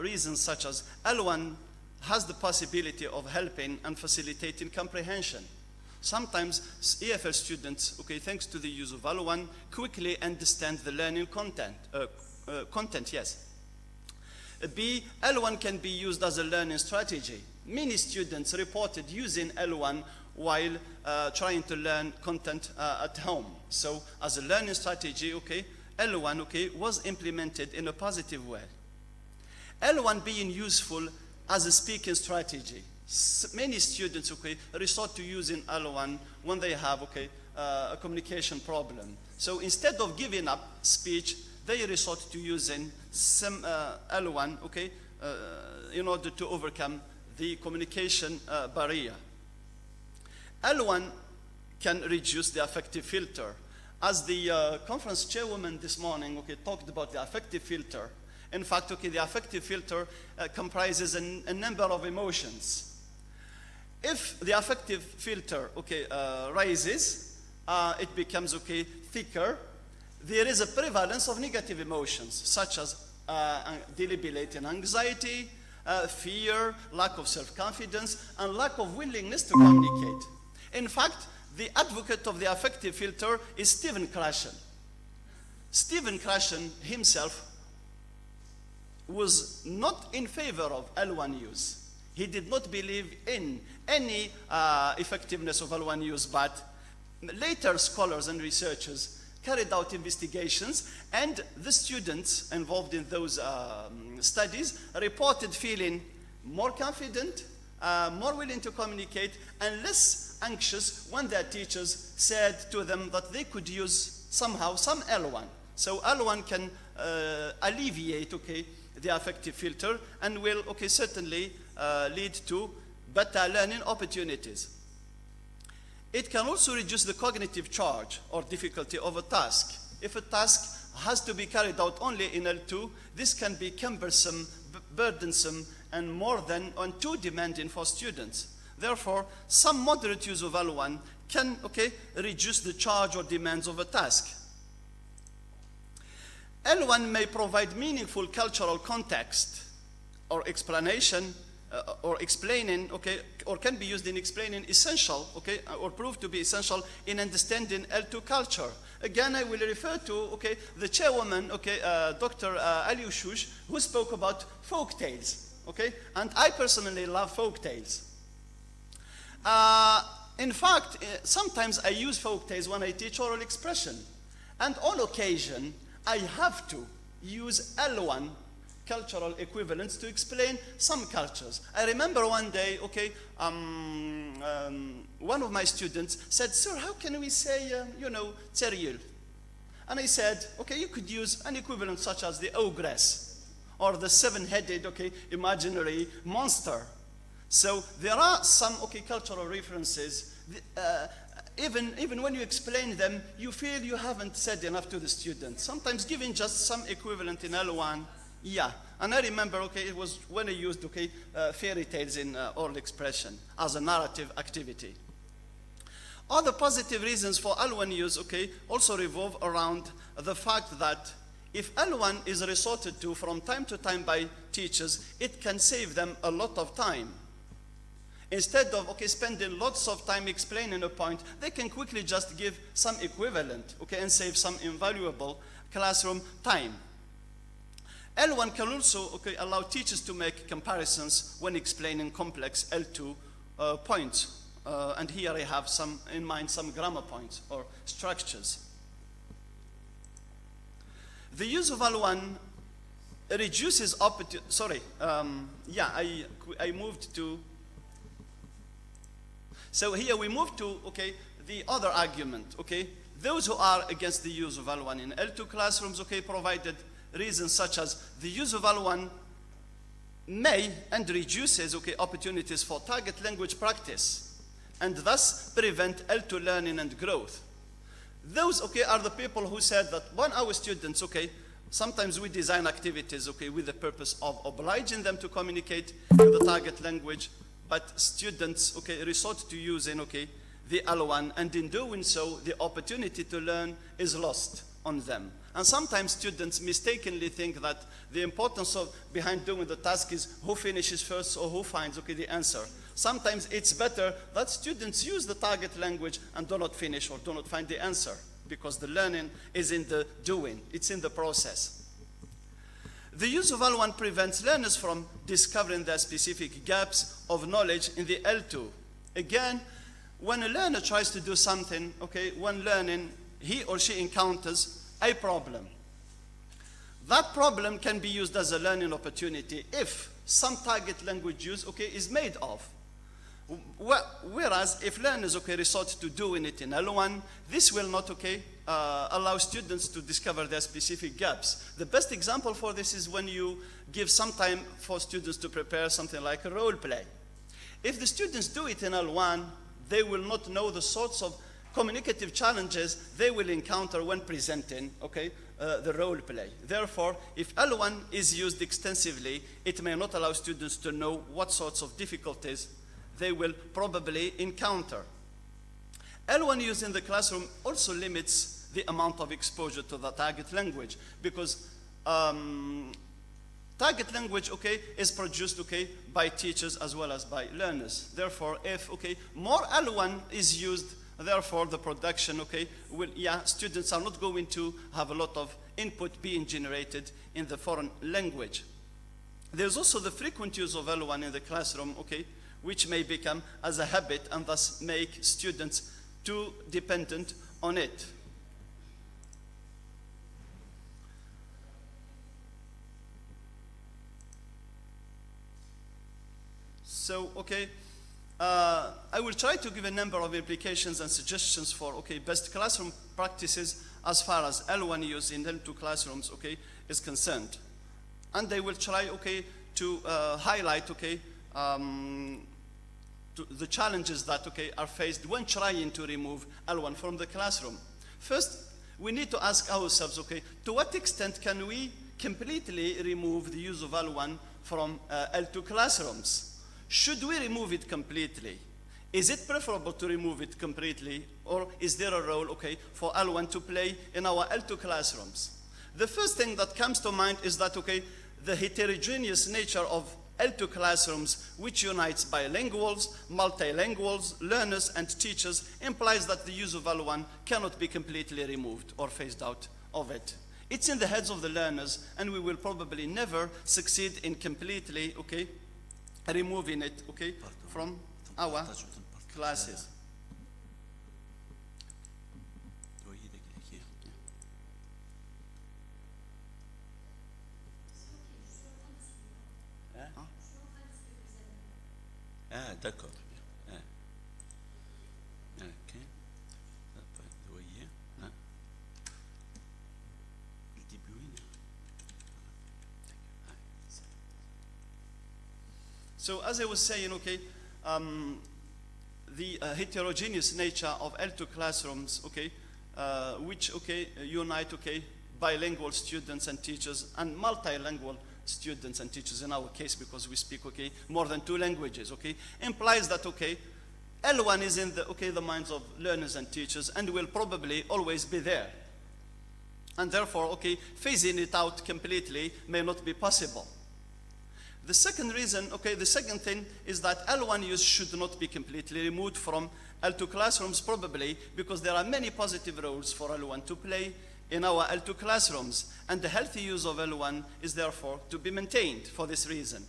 reasons such as L1 has the possibility of helping and facilitating comprehension. Sometimes EFL students, thanks to the use of L1, quickly understand the learning content. B, L1 can be used as a learning strategy. Many students reported using L1 while trying to learn content at home. So as a learning strategy, L1 was implemented in a positive way. L1 being useful as a speaking strategy. Many students, okay, resort to using L1 when they have, okay, a communication problem. So instead of giving up speech, they resort to using some L1, okay, in order to overcome the communication barrier. L1 can reduce the affective filter. As the conference chairwoman this morning, okay, talked about the affective filter. In fact, okay, the affective filter comprises a number of emotions. If the affective filter, okay, rises, it becomes, okay, thicker. There is a prevalence of negative emotions, such as debilitating anxiety, fear, lack of self-confidence, and lack of willingness to communicate. In fact, the advocate of the affective filter is Stephen Krashen. Stephen Krashen himself was not in favor of L1 use. He did not believe in any effectiveness of L1 use, but later scholars and researchers carried out investigations, and the students involved in those studies reported feeling more confident, more willing to communicate, and less anxious when their teachers said to them that they could use somehow some L1. So L1 can alleviate, okay, the affective filter, and will, okay, certainly lead to better learning opportunities. It can also reduce the cognitive charge or difficulty of a task. If a task has to be carried out only in L2, this can be cumbersome, burdensome, and more than too demanding for students. Therefore, some moderate use of L1 can, okay, reduce the charge or demands of a task. L1 may provide meaningful cultural context or explanation or explaining, okay, or can be used in explaining essential, okay, or proved to be essential in understanding L2 culture. Again, I will refer to, okay, the chairwoman, okay, Dr. Aliushush, who spoke about folk tales, okay, and I personally love folk tales. In fact, sometimes I use folk tales when I teach oral expression, and on occasion, I have to use L1 cultural equivalents to explain some cultures. I remember one day, okay, one of my students said, "Sir, how can we say, you know, Teriel?" And I said, okay, you could use an equivalent such as the ogress or the seven-headed, okay, imaginary monster. So there are some, okay, cultural references. Even when you explain them, you feel you haven't said enough to the student. Sometimes giving just some equivalent in L1, yeah. And I remember, okay, it was when I used, okay, fairy tales in oral expression as a narrative activity. Other positive reasons for L1 use, okay, also revolve around the fact that if L1 is resorted to from time to time by teachers, it can save them a lot of time. Instead of, okay, spending lots of time explaining a point, they can quickly just give some equivalent, okay, and save some invaluable classroom time. L1 can also, okay, allow teachers to make comparisons when explaining complex L2 points. And here I have some in mind, some grammar points or structures. The use of L1 reduces opportunity. I moved to. So here we move to, okay, the other argument, okay. Those who are against the use of L1 in L2 classrooms, okay, provided reasons such as the use of L1 may and reduces, okay, opportunities for target language practice and thus prevent L2 learning and growth. Those, okay, are the people who said that when our students, okay, sometimes we design activities, okay, with the purpose of obliging them to communicate in the target language, but students, okay, resort to using, okay, the L1, and in doing so, the opportunity to learn is lost on them. And sometimes students mistakenly think that the importance of behind doing the task is who finishes first or who finds, okay, the answer. Sometimes it's better that students use the target language and do not finish or do not find the answer, because the learning is in the doing, it's in the process. The use of L1 prevents learners from discovering their specific gaps of knowledge in the L2. Again, when a learner tries to do something, okay, when learning, he or she encounters a problem. That problem can be used as a learning opportunity if some target language use, okay, is made of. Whereas if learners, okay, resort to doing it in L1, this will not, okay, allow students to discover their specific gaps. The best example for this is when you give some time for students to prepare something like a role play. If the students do it in L1, they will not know the sorts of communicative challenges they will encounter when presenting, okay, the role play. Therefore, if L1 is used extensively, it may not allow students to know what sorts of difficulties they will probably encounter. L1 use in the classroom also limits the amount of exposure to the target language, because target language, okay, is produced, okay, by teachers as well as by learners. Therefore, if, okay, more L1 is used, therefore the production, okay, will, students are not going to have a lot of input being generated in the foreign language. There's also the frequent use of L1 in the classroom, okay, which may become as a habit and thus make students too dependent on it. So, okay, I will try to give a number of implications and suggestions for, okay, best classroom practices as far as L1 use in L2 classrooms, okay, is concerned. And I will try, okay, to highlight, okay, the challenges that, okay, are faced when trying to remove L1 from the classroom. First, we need to ask ourselves, okay, to what extent can we completely remove the use of L1 from L2 classrooms? Should we remove it completely? Is it preferable to remove it completely, or is there a role, okay, for L1 to play in our L2 classrooms? The first thing that comes to mind is that, okay, the heterogeneous nature of L2 classrooms, which unites bilinguals, multilinguals, learners, and teachers, implies that the use of L1 cannot be completely removed or phased out of it. It's in the heads of the learners, and we will probably never succeed in completely, okay, removing it, okay, from our classes. Ah, d'accord. Ah. Ok. Vous voyez, hein? Le début, oui. So as I was saying, okay, the heterogeneous nature of L2 classrooms, okay, which, okay, unite, okay, bilingual students and teachers and multilingual students and teachers in our case, because we speak, okay, more than 2 languages, okay, implies that, okay, L1 is in the, okay, the minds of learners and teachers and will probably always be there. And therefore, okay, phasing it out completely may not be possible. The second reason, okay, the second thing is that L1 use should not be completely removed from L2 classrooms, probably because there are many positive roles for L1 to play in our L2 classrooms, and the healthy use of L1 is therefore to be maintained for this reason.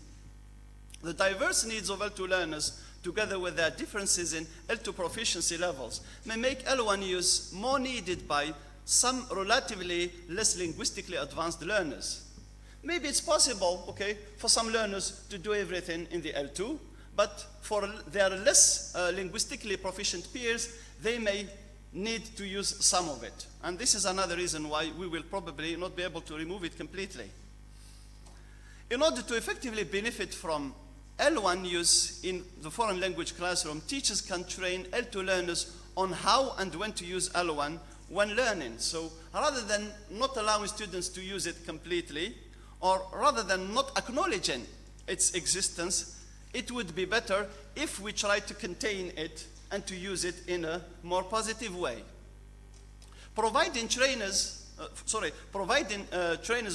The diverse needs of L2 learners, together with their differences in L2 proficiency levels, may make L1 use more needed by some relatively less linguistically advanced learners. Maybe it's possible, okay, for some learners to do everything in the L2, but for their less linguistically proficient peers, they may need to use some of it. And this is another reason why we will probably not be able to remove it completely. In order to effectively benefit from L1 use in the foreign language classroom, teachers can train L2 learners on how and when to use L1 when learning. So rather than not allowing students to use it completely, or rather than not acknowledging its existence, it would be better if we try to contain it and to use it in a more positive way. Providing trainers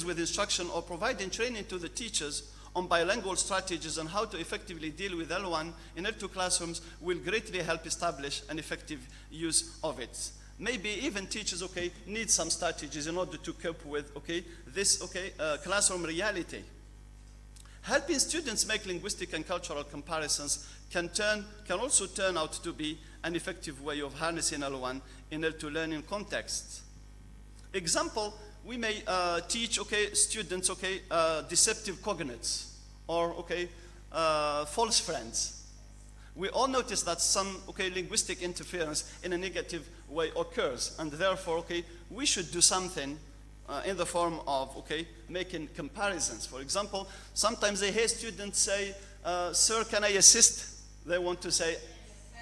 with instruction or providing training to the teachers on bilingual strategies and how to effectively deal with L1 in L2 classrooms will greatly help establish an effective use of it. Maybe even teachers, okay, need some strategies in order to cope with, okay, this, okay, classroom reality. Helping students make linguistic and cultural comparisons can also turn out to be an effective way of harnessing L1 in L2 learning contexts. Example we may teach, students, deceptive cognates or, false friends. We all notice that some, linguistic interference in a negative way occurs, and therefore, we should do something in the form of, making comparisons. For example, sometimes I hear students say, sir, can I assist? They want to say,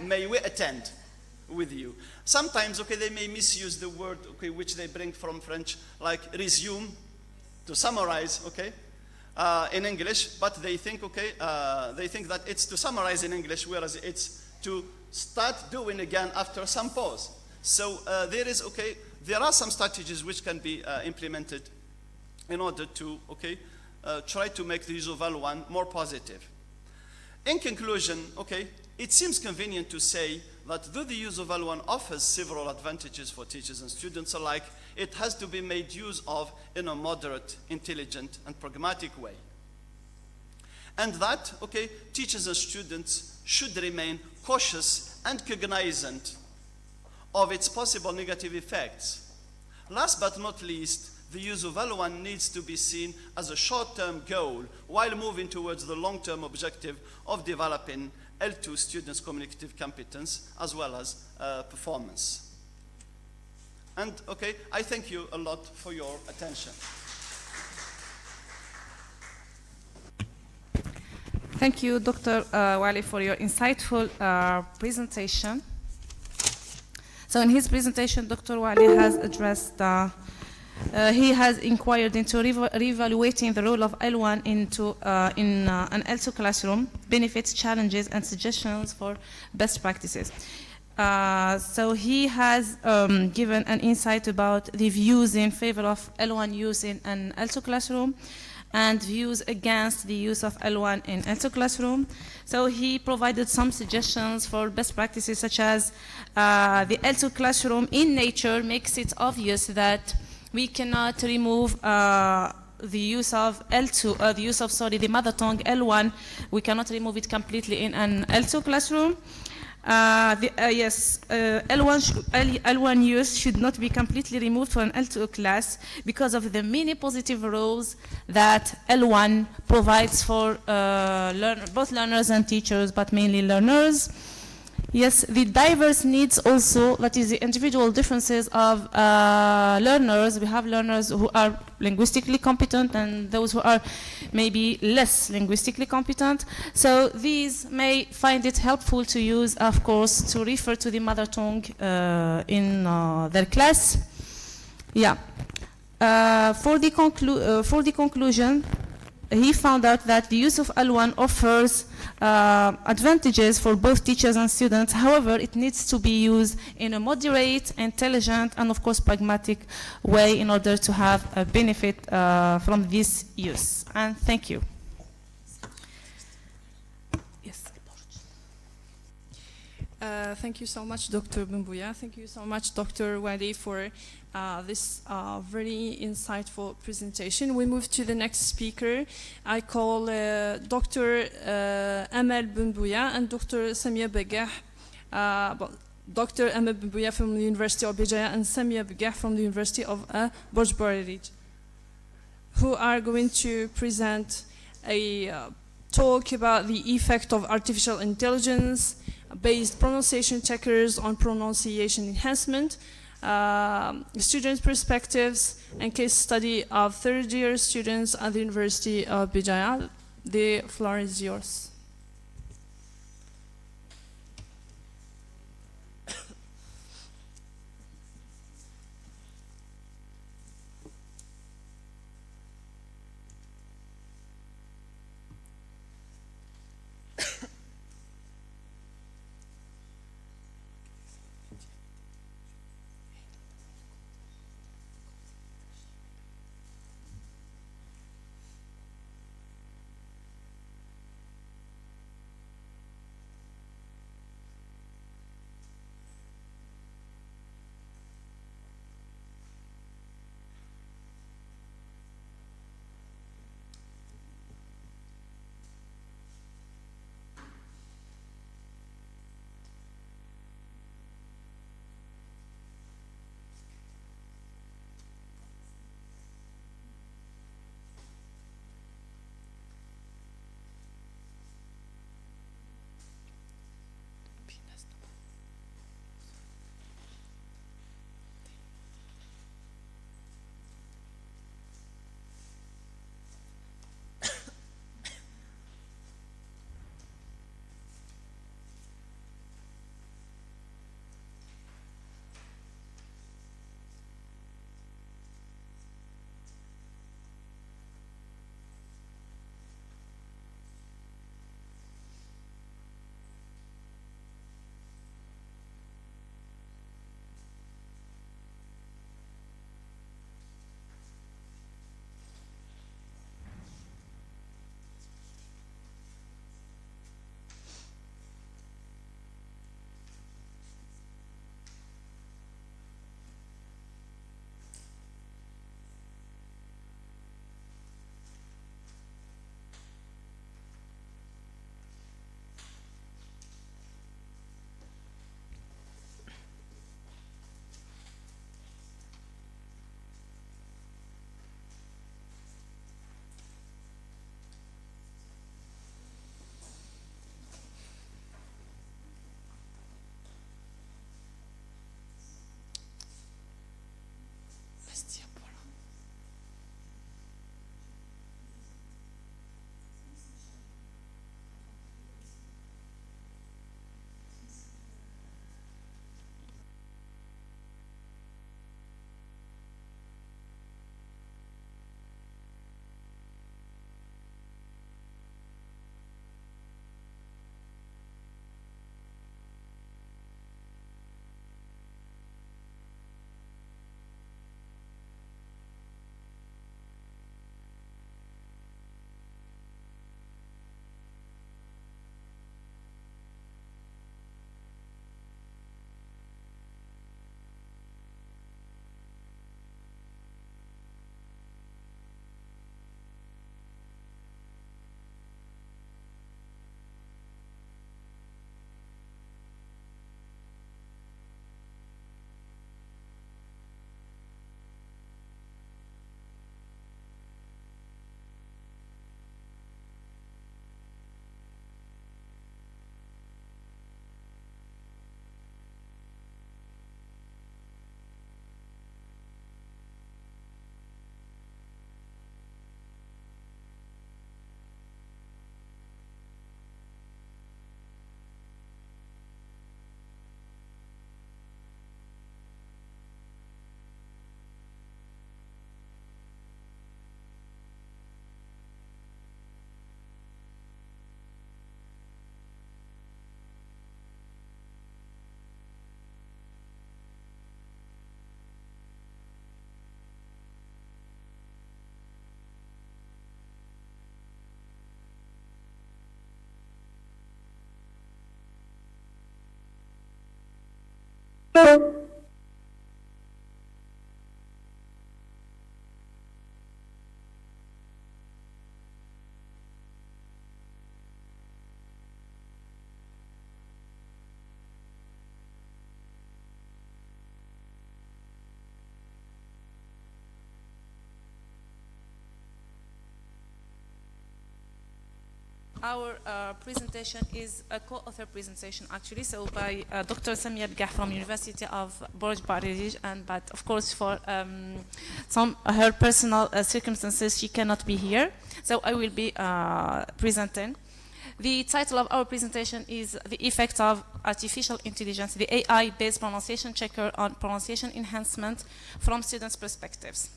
may we attend with you? Sometimes, they may misuse the word, which they bring from French, like resume, to summarize, in English, but they think, they think that it's to summarize in English, whereas it's to start doing again after some pause. So there are some strategies which can be implemented in order to, try to make the use of L1 more positive. In conclusion, it seems convenient to say that though the use of L1 offers several advantages for teachers and students alike, it has to be made use of in a moderate, intelligent, and pragmatic way. And that, teachers and students should remain cautious and cognizant of its possible negative effects. Last but not least, the use of L1 needs to be seen as a short-term goal while moving towards the long-term objective of developing L2 students' communicative competence as well as performance. And I thank you a lot for your attention. Thank you, Dr. Wali, for your insightful presentation. So in his presentation, Dr. Wali has addressed, he has inquired into reevaluating the role of L1 in an L2 classroom, benefits, challenges, and suggestions for best practices. So he has given an insight about the views in favor of L1 use in an L2 classroom and views against the use of L1 in L2 classroom. So he provided some suggestions for best practices, such as the L2 classroom in nature makes it obvious that we cannot remove the use of L2, the mother tongue L1, we cannot remove it completely in an L2 classroom. L1 use should not be completely removed from an L2 class because of the many positive roles that L1 provides for both learners and teachers, but mainly learners. Yes, the diverse needs also, that is the individual differences of learners. We have learners who are linguistically competent and those who are maybe less linguistically competent. So these may find it helpful to use, of course, to refer to the mother tongue in their class. Yeah. For the conclusion, he found out that the use of L1 offers advantages for both teachers and students. However, it needs to be used in a moderate, intelligent, and of course pragmatic way in order to have a benefit from this use. And thank you. Yes. Thank you so much, Dr. Bembouya. Thank you so much, Dr. Wali, for this very insightful presentation. We move to the next speaker. I call Dr. Amal Bembouya and Dr. Samia Begah. Dr. Amal Bembouya from the University of Bijaya and Samia Begah from the University of Borj Barid, who are going to present a talk about the effect of artificial intelligence based pronunciation checkers on pronunciation enhancement, student perspectives, and case study of third-year students at the University of Bijaya. The floor is yours. Our presentation is a co-author presentation, actually, so by Dr. Samia Bgah from University of Borj Barij, and but of course for some her personal circumstances she cannot be here, so I will be presenting. The title of our presentation is The Effect of Artificial Intelligence, the AI-based pronunciation checker on pronunciation enhancement from students' perspectives.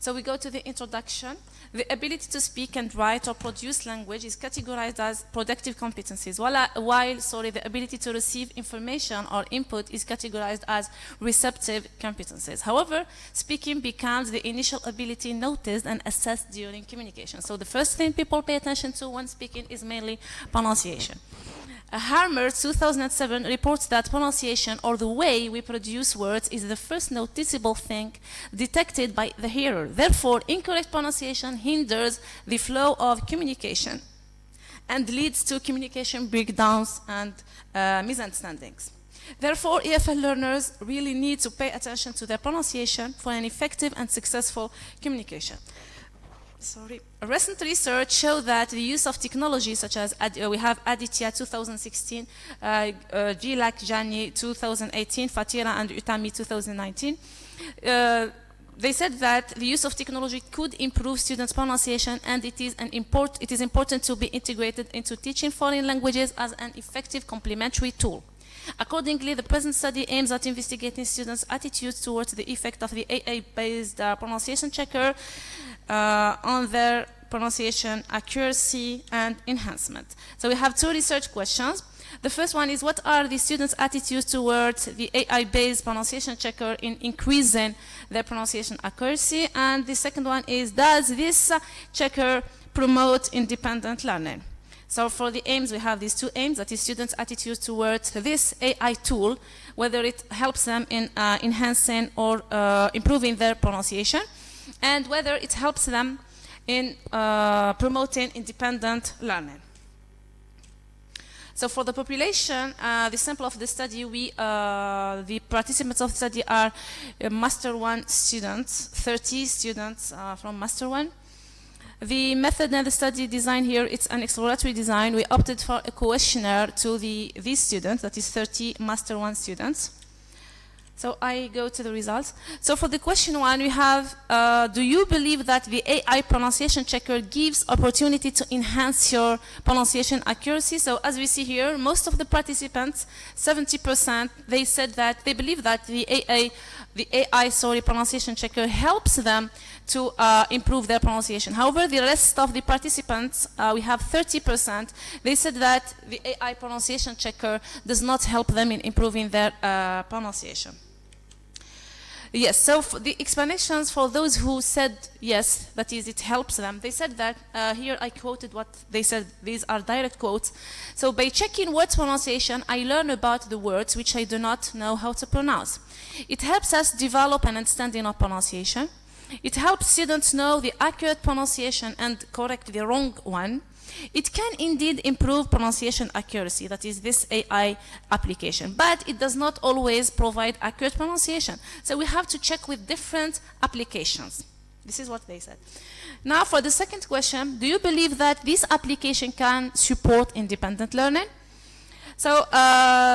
So we go to the introduction. The ability to speak and write or produce language is categorized as productive competencies, while the ability to receive information or input is categorized as receptive competencies. However, speaking becomes the initial ability noticed and assessed during communication. So the first thing people pay attention to when speaking is mainly pronunciation. Harmer, 2007, reports that pronunciation, or the way we produce words, is the first noticeable thing detected by the hearer. Therefore, incorrect pronunciation hinders the flow of communication and leads to communication breakdowns and misunderstandings. Therefore, EFL learners really need to pay attention to their pronunciation for an effective and successful communication. Recent research showed that the use of technology such as we have Aditya 2016, Gilak Jani 2018, Fatira and Utami 2019. They said that the use of technology could improve students' pronunciation, and it is important to be integrated into teaching foreign languages as an effective complementary tool. Accordingly, the present study aims at investigating students' attitudes towards the effect of the AI-based pronunciation checker on their pronunciation accuracy and enhancement. So we have two research questions. The first one is, what are the students' attitudes towards the AI-based pronunciation checker in increasing their pronunciation accuracy? And the second one is, does this checker promote independent learning? So for the aims, we have these two aims, that is students' attitudes towards this AI tool, whether it helps them in enhancing or improving their pronunciation, and whether it helps them in promoting independent learning. So for the population, the sample of the study, the participants of the study are Master 1 students, 30 students from Master 1. The method and the study design here, it's an exploratory design. We opted for a questionnaire to these students, that is 30 Master 1 students. So I go to the results. So for the question 1, we have, do you believe that the AI pronunciation checker gives opportunity to enhance your pronunciation accuracy? So as we see here, most of the participants, 70%, they said that they believe that the AI pronunciation checker helps them to improve their pronunciation. However, the rest of the participants, we have 30%, they said that the AI pronunciation checker does not help them in improving their pronunciation. Yes, so for the explanations for those who said yes, that is, it helps them, they said that, here I quoted what they said, these are direct quotes. So by checking words pronunciation, I learn about the words which I do not know how to pronounce. It helps us develop an understanding of pronunciation. It helps students know the accurate pronunciation and correct the wrong one. It can indeed improve pronunciation accuracy, that is this AI application, but it does not always provide accurate pronunciation. So we have to check with different applications. This is what they said. Now for the second question, do you believe that this application can support independent learning? So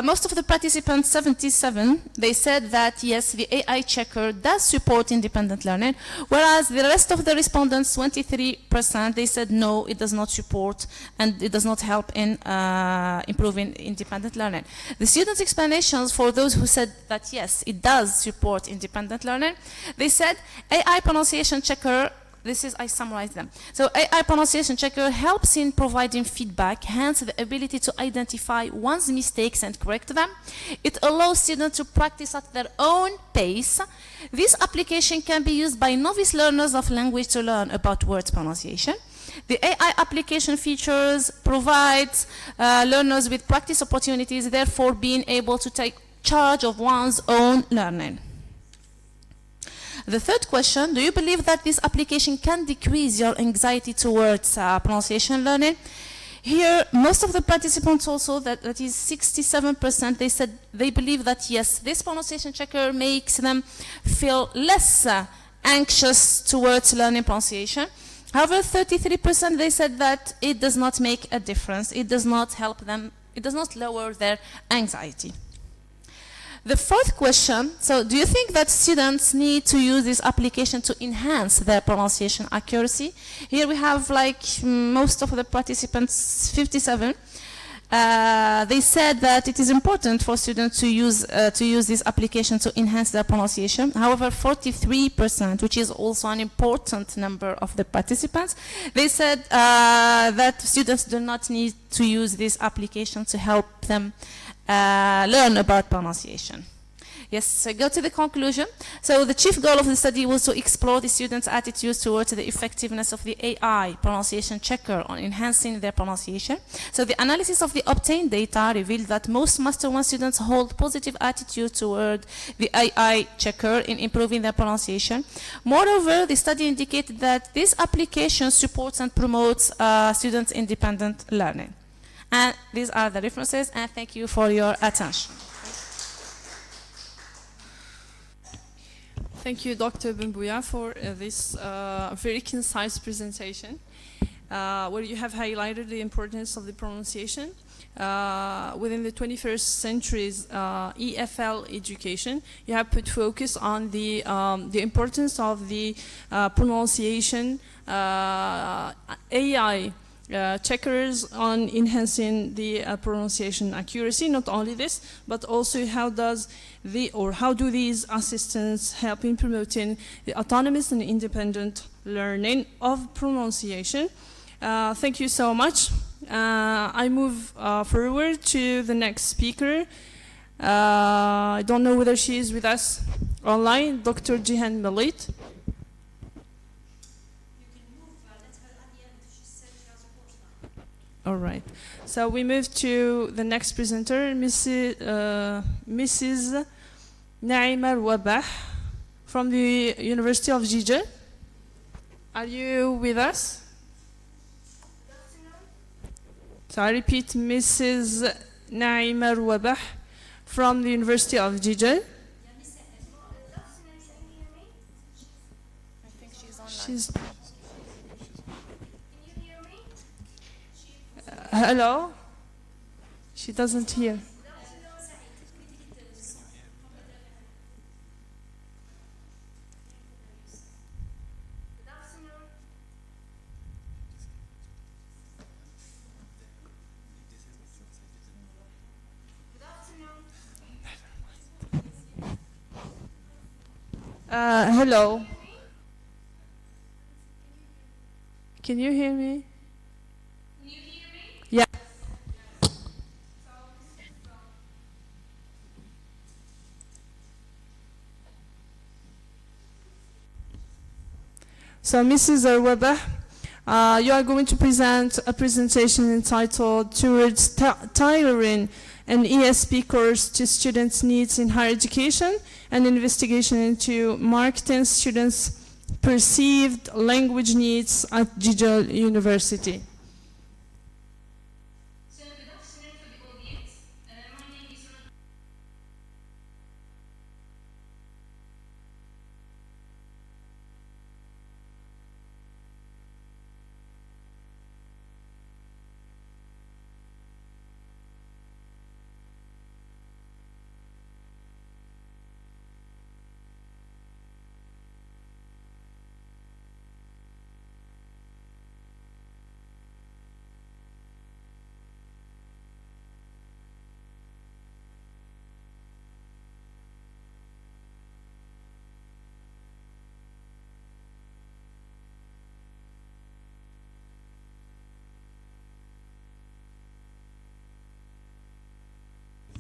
most of the participants, 77, they said that yes, the AI checker does support independent learning, whereas the rest of the respondents, 23%, they said no, it does not support and it does not help in improving independent learning. The students' explanations for those who said that yes, it does support independent learning, they said AI pronunciation checker, I summarized them. So AI pronunciation checker helps in providing feedback, hence the ability to identify one's mistakes and correct them. It allows students to practice at their own pace. This application can be used by novice learners of language to learn about words pronunciation. The AI application features provides learners with practice opportunities, therefore being able to take charge of one's own learning. The third question, do you believe that this application can decrease your anxiety towards pronunciation learning? Here, most of the participants also, that is 67%, they said they believe that yes, this pronunciation checker makes them feel less anxious towards learning pronunciation. However, 33% they said that it does not make a difference. It does not help them, it does not lower their anxiety. The fourth question, so do you think that students need to use this application to enhance their pronunciation accuracy? Here we have like most of the participants, 57. They said that it is important for students to use this application to enhance their pronunciation. However, 43%, which is also an important number of the participants, they said that students do not need to use this application to help them learn about pronunciation. Yes, so go to the conclusion. So the chief goal of the study was to explore the students' attitudes towards the effectiveness of the AI pronunciation checker on enhancing their pronunciation. So the analysis of the obtained data revealed that most Master 1 students hold positive attitude toward the AI checker in improving their pronunciation. Moreover, the study indicated that this application supports and promotes students' independent learning. And these are the references, and thank you for your attention. Thank you, Dr. Benbouya, for this very concise presentation, where you have highlighted the importance of the pronunciation within the 21st century's EFL education. You have put focus on the importance of the pronunciation AI checkers on enhancing the pronunciation accuracy. Not only this, but also how do these assistants help in promoting the autonomous and independent learning of pronunciation. Thank you so much. I move forward to the next speaker. I don't know whether she is with us online, Dr. Jihan Malit. All right. So we move to the next presenter, Mrs. Naima Wabah from the University of Jijel. Are you with us? So I repeat, Mrs. Naima Wabah from the University of Jijel. I think she's online. She's hello? She doesn't hear. Hello. Can you hear me? Yeah. So, Mrs. Arwabah, you are going to present a presentation entitled Towards Tailoring an ESP course to Students' Needs in Higher Education, an investigation into marketing students' perceived language needs at Jijel University.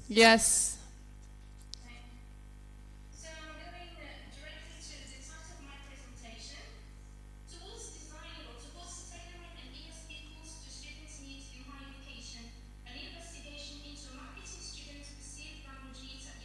Yes. So I'm going directly to the title of my presentation, Towards Design or Towards Tailoring an ESP course to Students' Needs in Higher Education, an investigation into marketing students' perceived language needs at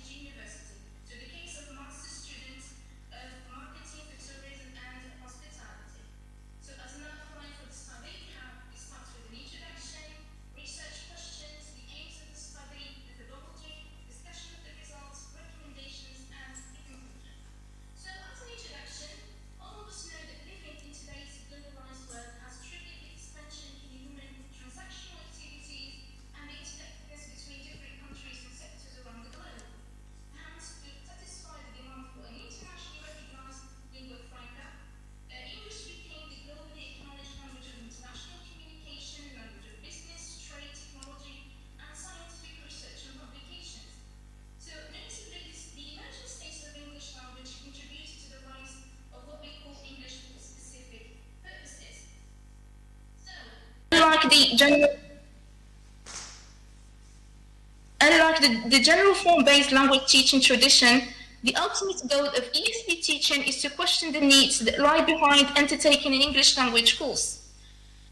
Unlike the general form-based language teaching tradition, the ultimate goal of ESP teaching is to question the needs that lie behind undertaking an English language course.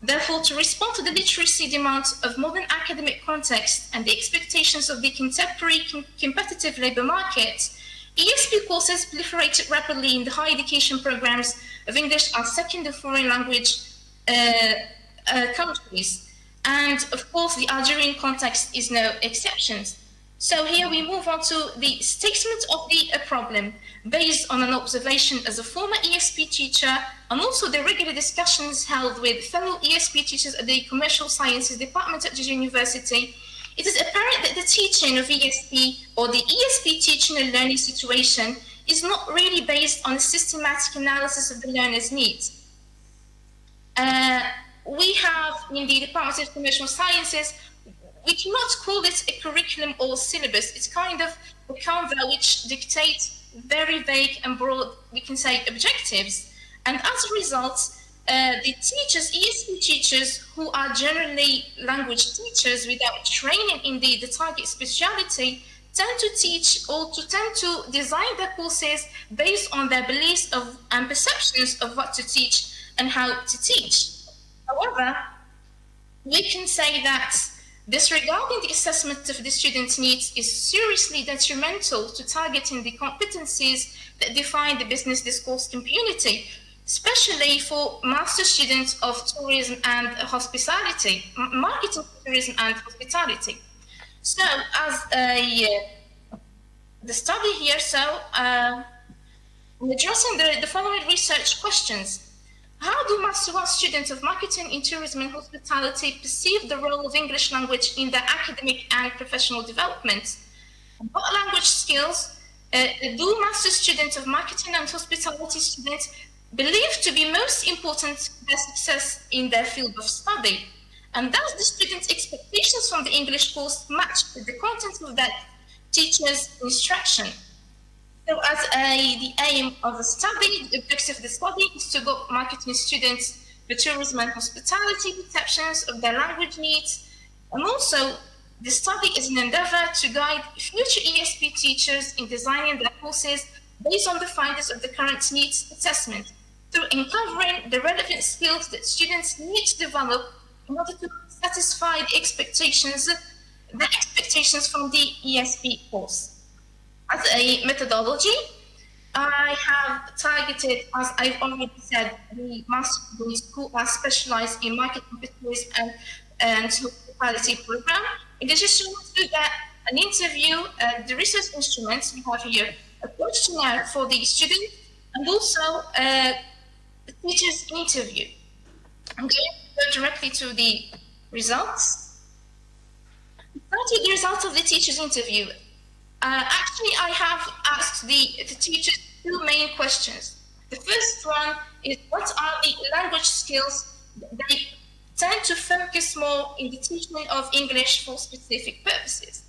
Therefore, to respond to the literacy demands of modern academic context and the expectations of the contemporary competitive labour market, ESP courses proliferated rapidly in the higher education programs of English as second or foreign language countries. And of course, the Algerian context is no exception. So here we move on to the statement of the problem based on an observation as a former ESP teacher and also the regular discussions held with fellow ESP teachers at the Commercial Sciences Department at the university. It is apparent that the teaching of ESP or the ESP teaching and learning situation is not really based on a systematic analysis of the learner's needs. We have in the Department of Commercial Sciences, we cannot call it a curriculum or syllabus. It's kind of a canvas which dictates very vague and broad, we can say, objectives. And as a result, the teachers, ESP teachers, who are generally language teachers without training in the target speciality, tend to teach or tend to design their courses based on their beliefs and perceptions of what to teach and how to teach. However, we can say that disregarding the assessment of the student's needs is seriously detrimental to targeting the competencies that define the business discourse community, especially for master students of tourism and hospitality, marketing, tourism and hospitality. So, as the study here, addressing the following research questions. How do Master 1 students of marketing in tourism and hospitality perceive the role of English language in their academic and professional development? What language skills do Master students of marketing and hospitality students believe to be most important to their success in their field of study? And does the students' expectations from the English course match with the content of that teacher's instruction? So as the aim of the study, the objective of the study is to go marketing students the tourism and hospitality perceptions of their language needs. And also, the study is an endeavor to guide future ESP teachers in designing their courses based on the findings of the current needs assessment, through uncovering the relevant skills that students need to develop in order to satisfy the expectations from the ESP course. As a methodology, I have targeted, as I've already said, the master degrees who are specialized in marketing, tourism, and hospitality program. In addition to that, an interview, the research instruments, we have here a questionnaire for the student, and also a teacher's interview. I'm going to go directly to the results. Start with the results of the teacher's interview. Actually, I have asked the teachers two main questions. The first one is, what are the language skills that they tend to focus more in the teaching of English for specific purposes?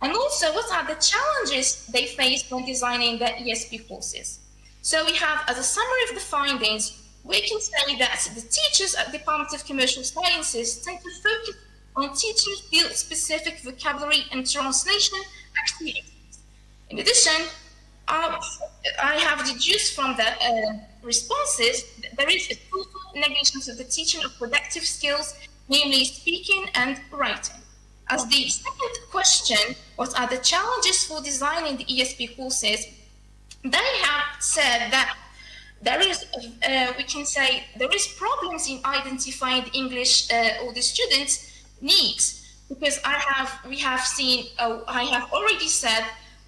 And also, what are the challenges they face when designing their ESP courses? So we have, as a summary of the findings, we can say that the teachers at the Department of Commercial Sciences tend to focus on teaching field-specific vocabulary and translation activities. In addition, I have deduced from the responses that there is a total negligence of the teaching of productive skills, namely speaking and writing. As the second question, what are the challenges for designing the ESP courses? They have said that there is, we can say, there is problems in identifying the English or the students' needs, because we have seen, I have already said,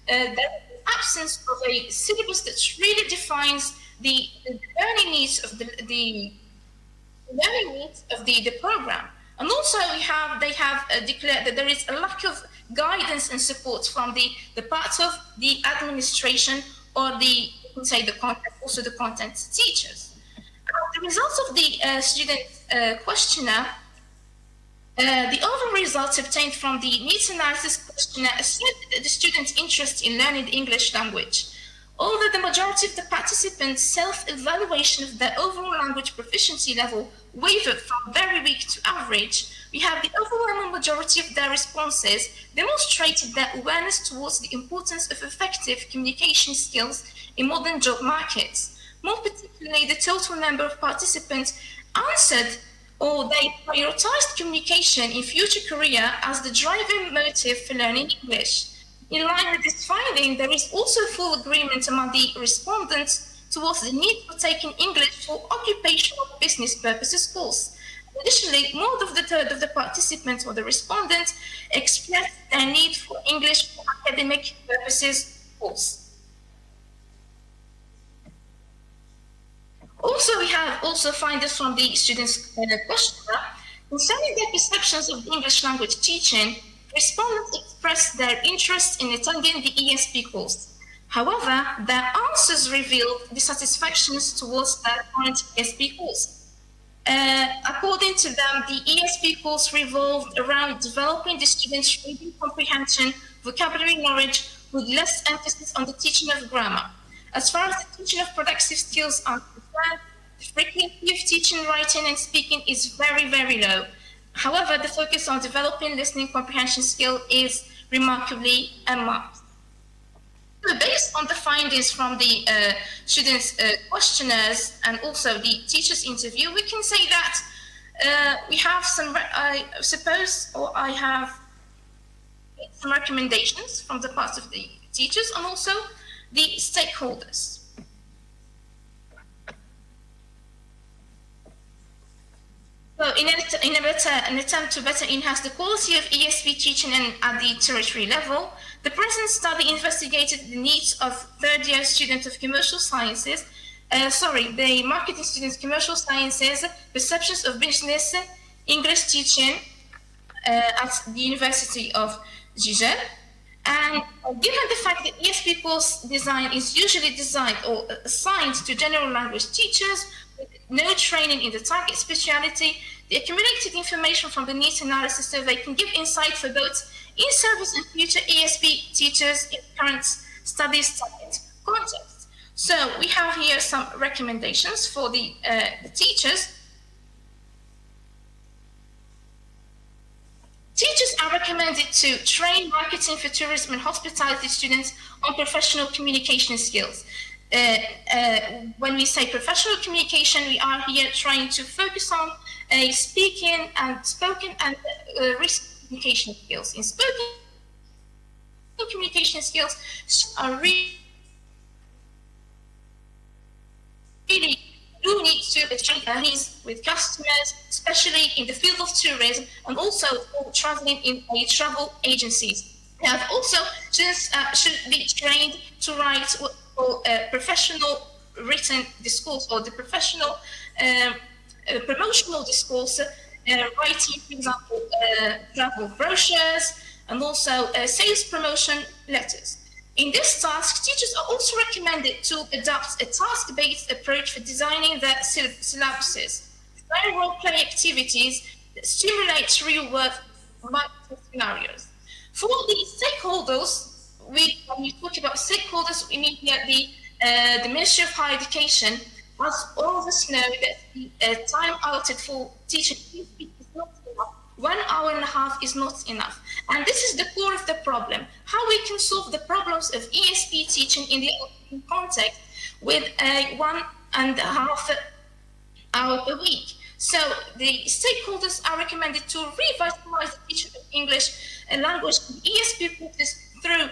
there is an absence of a syllabus that really defines the learning needs of the program. And also they have declared that there is a lack of guidance and support from the parts of the administration or the content, also the content teachers. The results of the student questionnaire, the overall results obtained from the needs analysis questionnaire assert that the students' interest in learning the English language Although the majority of the participants' self-evaluation of their overall language proficiency level wavered from very weak to average, we have the overwhelming majority of their responses demonstrated their awareness towards the importance of effective communication skills in modern job markets. More particularly, the total number of participants answered or they prioritized communication in future career as the driving motive for learning English. In line with this finding, there is also full agreement among the respondents towards the need for taking English for occupational business purposes course. Additionally, more than a third of the participants or the respondents expressed their need for English for academic purposes course. Also, we have also findings from the students' questionnaire. Concerning their perceptions of English language teaching, respondents expressed their interest in attending the ESP course. However, their answers revealed dissatisfactions towards their current ESP course. According to them, the ESP course revolved around developing the students' reading comprehension, vocabulary knowledge, with less emphasis on the teaching of grammar. As far as the teaching of productive skills are concerned, the frequency of teaching, writing, and speaking is very, very low. However, the focus on developing listening comprehension skill is remarkably marked. So based on the findings from the students' questionnaires and also the teachers' interview, we can say that we have some, I suppose, or I have some recommendations from the part of the teachers and also the stakeholders. So in an attempt to better enhance the quality of ESP teaching and at the territory level, the present study investigated the needs of third-year students of commercial sciences, the marketing students commercial sciences, perceptions of business, English teaching at the University of Gijón. And given the fact that ESP course design is usually designed or assigned to general language teachers with no training in the target speciality, the accumulated information from the needs analysis survey can give insight for both in-service and future ESP teachers in current studies target context. So we have here some recommendations for the teachers. Teachers are recommended to train marketing for tourism and hospitality students on professional communication skills. When we say professional communication, we are here trying to focus on speaking and spoken and written communication skills. In spoken communication skills are really do need to train needs with customers, especially in the field of tourism, and also for traveling in travel agencies. And also, students should be trained to write for professional written discourse or the professional promotional discourse, writing, for example, travel brochures and also sales promotion letters. In this task, teachers are also recommended to adopt a task-based approach for designing their syllabuses, design role-play activities that stimulate real-world marketing scenarios. For the stakeholders, when we talk about stakeholders, we mean here the Ministry of Higher Education. As all of us know that the time allotted for teaching is not enough. 1 hour and a half is not enough. And this is the core of the problem. How we can solve the problems of ESP teaching in the context with a 1.5 hour per week. So the stakeholders are recommended to revitalize the teaching of English language in ESP courses through,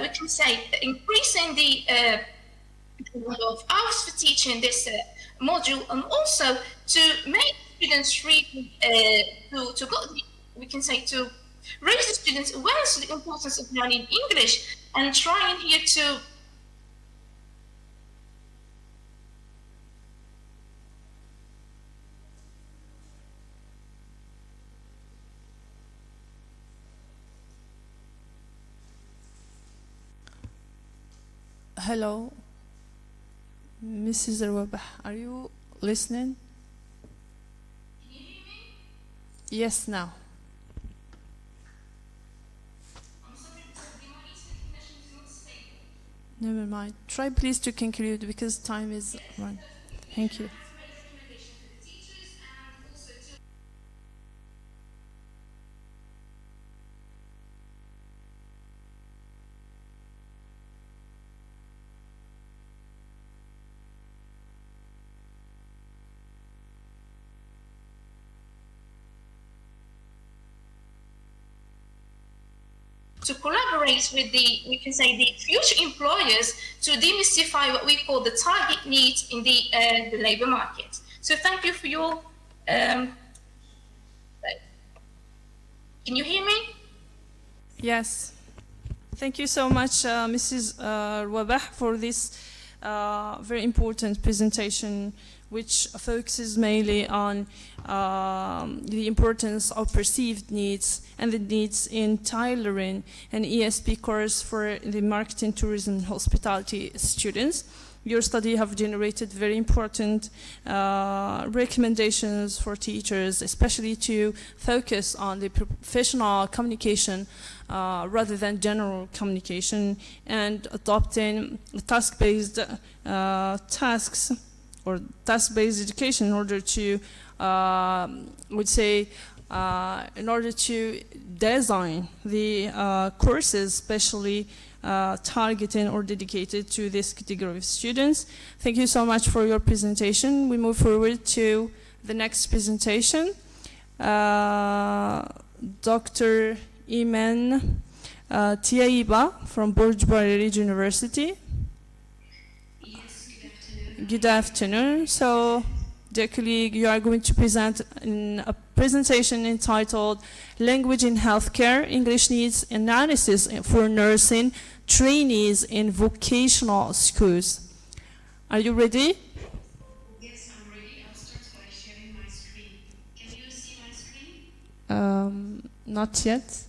we can say, increasing the number of hours for teaching this module, and also to make students read, we can say, to raise the students' awareness of the importance of learning English and trying here to Hello, Mrs. Rawabah, are you listening? Can you hear me? Yes, now. I'm sorry, so my internet connection is not stable. Never mind. Try please to conclude because time is run. Thank you. To collaborate with we can say, the future employers to demystify what we call the target needs in the labor market. So thank you for your, can you hear me? Yes. Thank you so much, Mrs. Rouabah, for this very important presentation, which focuses mainly on the importance of perceived needs and the needs in tailoring an ESP course for the marketing, tourism, and hospitality students. Your study have generated very important recommendations for teachers, especially to focus on the professional communication rather than general communication, and adopting task-based tasks or task-based education in order to, would say, in order to design the courses, especially targeting or dedicated to this category of students. Thank you so much for your presentation. We move forward to the next presentation. Dr. Iman Tiaiba from Burj Bariri University. Good afternoon. So, dear colleague, you are going to present a presentation entitled Language in Healthcare, English Needs Analysis for Nursing Trainees in Vocational Schools. Are you ready? Yes, I'm ready. I'll start by sharing my screen. Can you see my screen? Not yet.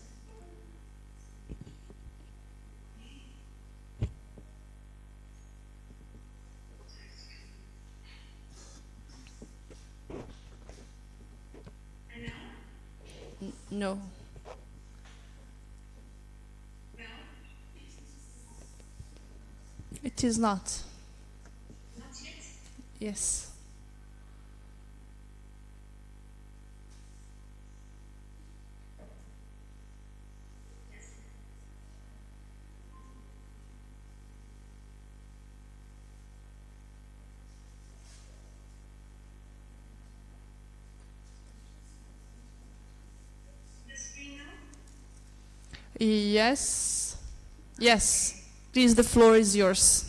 No. It is not. Not yet. Yes. Yes. Yes. Please, the floor is yours.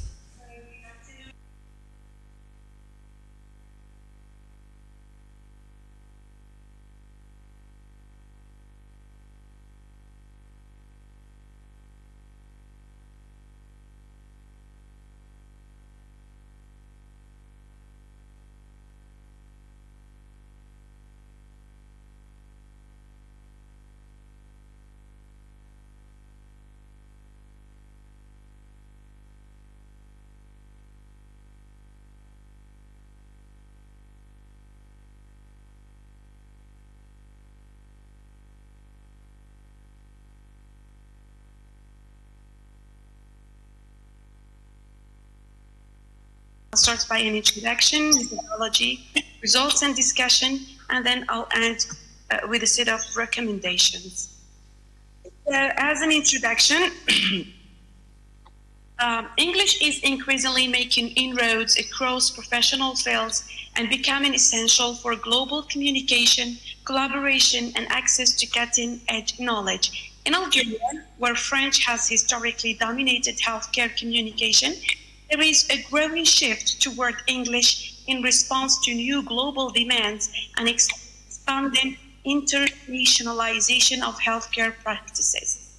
I'll start by an introduction, methodology, results and discussion, and then I'll end with a set of recommendations. As an introduction, English is increasingly making inroads across professional fields and becoming essential for global communication, collaboration, and access to cutting-edge knowledge. In Algeria, where French has historically dominated healthcare communication, there is a growing shift toward English in response to new global demands and expanding internationalization of healthcare practices.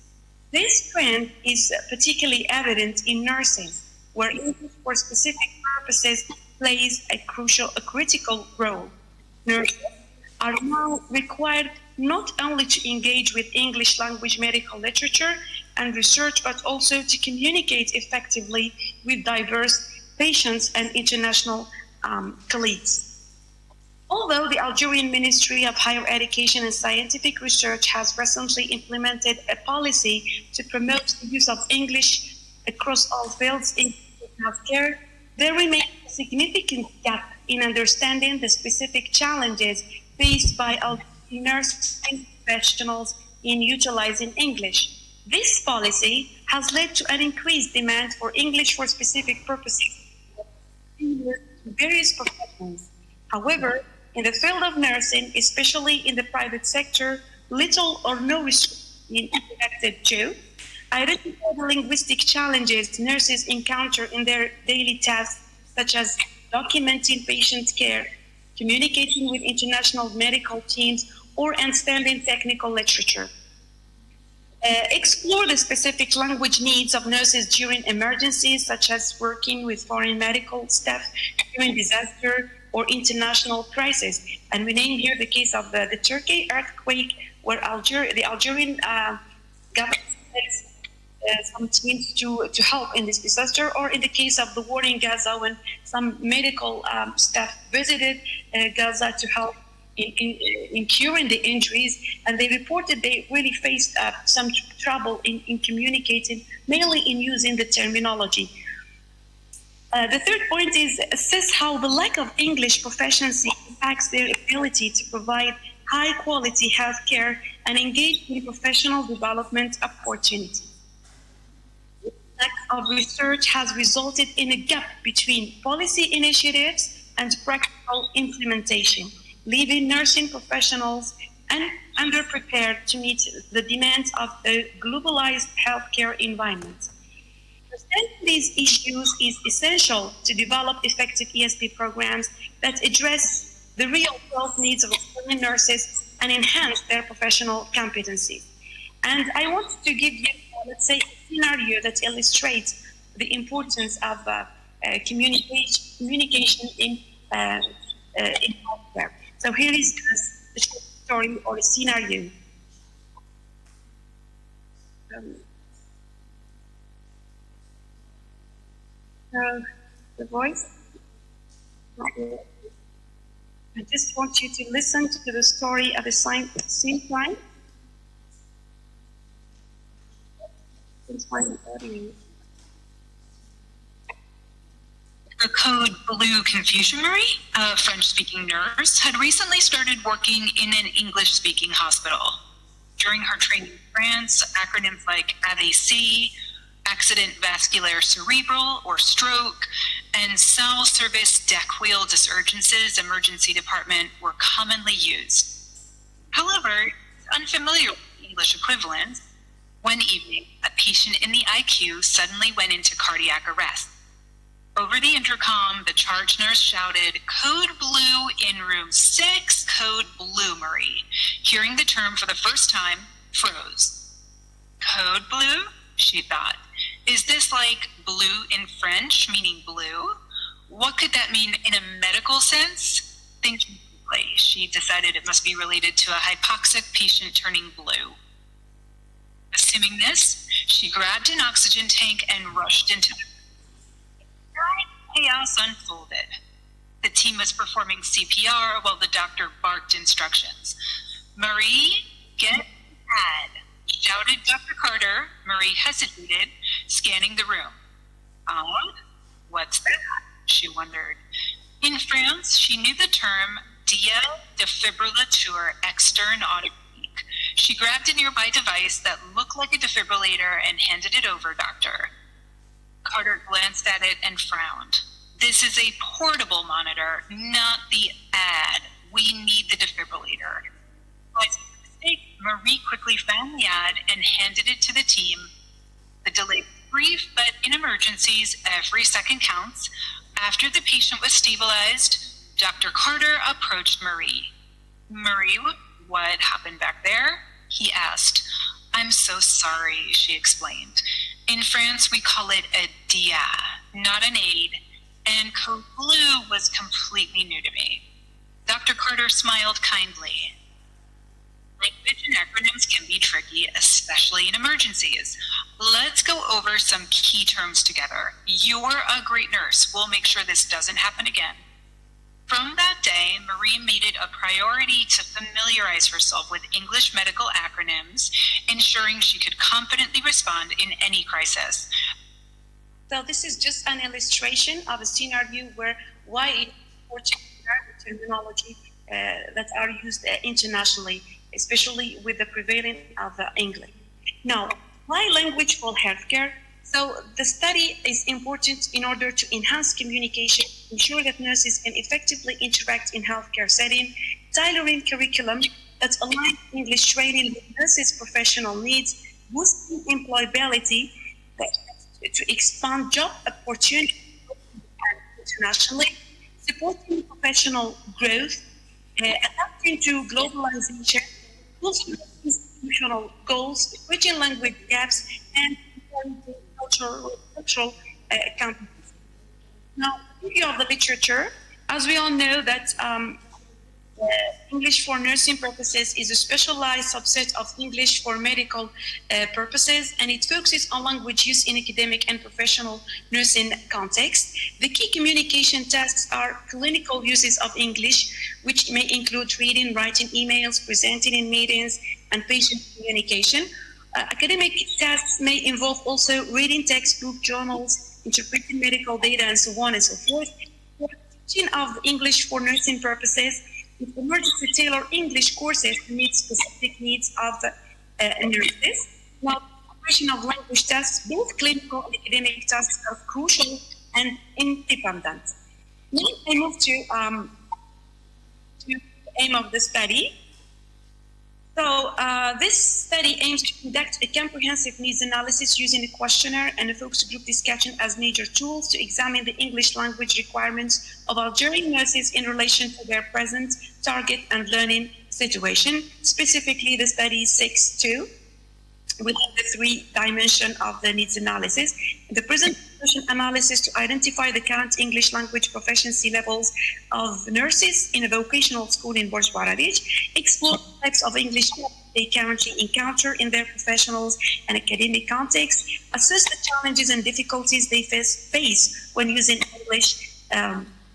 This trend is particularly evident in nursing, where English for specific purposes plays a critical role. Nurses are now required not only to engage with English language medical literature and research, but also to communicate effectively with diverse patients and international colleagues. Although the Algerian Ministry of Higher Education and Scientific Research has recently implemented a policy to promote the use of English across all fields in healthcare, there remains a significant gap in understanding the specific challenges faced by nursing professionals in utilizing English. This policy has led to an increased demand for English for specific purposes in various professions. However, in the field of nursing, especially in the private sector, little or no restriction is implemented to identify the linguistic challenges nurses encounter in their daily tasks, such as documenting patient care, communicating with international medical teams, or understanding technical literature. Explore the specific language needs of nurses during emergencies, such as working with foreign medical staff during disaster or international crisis. And we name here the case of the Turkey earthquake, where the Algerian government sent some teams to help in this disaster, or in the case of the war in Gaza, when some medical staff visited Gaza to help in curing the injuries, and they reported they really faced some trouble in communicating, mainly in using the terminology. The third point is assess how the lack of English proficiency impacts their ability to provide high-quality healthcare and engage in professional development opportunities. The lack of research has resulted in a gap between policy initiatives and practical implementation, leaving nursing professionals underprepared to meet the demands of a globalized healthcare environment. Understanding these issues is essential to develop effective ESP programs that address the real world needs of Australian nurses and enhance their professional competencies. And I want to give you, let's say, a scenario that illustrates the importance of communication in healthcare. So here is a short story or a scenario. The voice. I just want you to listen to the story at the same time. The code blue confusion Marie, a French-speaking nurse, had recently started working in an English-speaking hospital. During her training in France, acronyms like AVC, accident vascular cerebral or stroke, and cell service deck wheel disurgences emergency department were commonly used. However, unfamiliar with the English equivalent, one evening, a patient in the IQ suddenly went into cardiac arrest. Over the intercom, the charge nurse shouted, "Code blue in room 6, code blue, Marie." Hearing the term for the first time, froze. Code blue? She thought. Is this like blue in French, meaning blue? What could that mean in a medical sense? Thinking quickly, she decided it must be related to a hypoxic patient turning blue. Assuming this, she grabbed an oxygen tank and rushed into the chaos unfolded. The team was performing CPR while the doctor barked instructions. "Marie, get pad," shouted Dr. Carter. Marie hesitated, scanning the room. What's that? She wondered. In France, she knew the term dia defibrillateur externe automatique. She grabbed a nearby device that looked like a defibrillator and handed it over, Doctor. Carter glanced at it and frowned. "This is a portable monitor, not the ad. We need the defibrillator." By mistake, Marie quickly found the ad and handed it to the team. The delay was brief, but in emergencies, every second counts. After the patient was stabilized, Dr. Carter approached Marie. "Marie, what happened back there?" he asked. "I'm so sorry," she explained. "In France, we call it a dia, not an aid, and code blue was completely new to me." Dr. Carter smiled kindly. Language and acronyms can be tricky, especially in emergencies. Let's go over some key terms together. You're a great nurse. We'll make sure this doesn't happen again. From that day, Marie made it a priority to familiarize herself with English medical acronyms, ensuring she could confidently respond in any crisis. So this is just an illustration of a scenario where why it's important to learn the terminology that are used internationally, especially with the prevalence of English. Now, why language for healthcare? So the study is important in order to enhance communication, ensure that nurses can effectively interact in healthcare setting, tailoring curriculum that aligns English training with nurses' professional needs, boosting employability, to expand job opportunities internationally, supporting professional growth, adapting to globalization, fulfilling institutional goals, bridging language gaps, and supporting cultural competency. Now, review of the literature, as we all know that English for nursing purposes is a specialized subset of English for medical purposes, and it focuses on language use in academic and professional nursing context. The key communication tasks are clinical uses of English, which may include reading, writing emails, presenting in meetings, and patient communication. Academic tasks may involve also reading textbook, journals, interpreting medical data, and so on and so forth. For teaching of English for nursing purposes, it emerges to tailor English courses to meet specific needs of nurses. Now, the operation of language tasks, both clinical and academic tasks, are crucial and independent. Now I move to the aim of the study. So this study aims to conduct a comprehensive needs analysis using a questionnaire and a focus group discussion as major tools to examine the English language requirements of Algerian nurses in relation to their present target and learning situation. Specifically, the study 6.2 with the 3 dimension of the needs analysis. The present analysis to identify the current English language proficiency levels of nurses in a vocational school in Borj Baradij, explore types of English they currently encounter in their professional and academic context, assess the challenges and difficulties they face when using English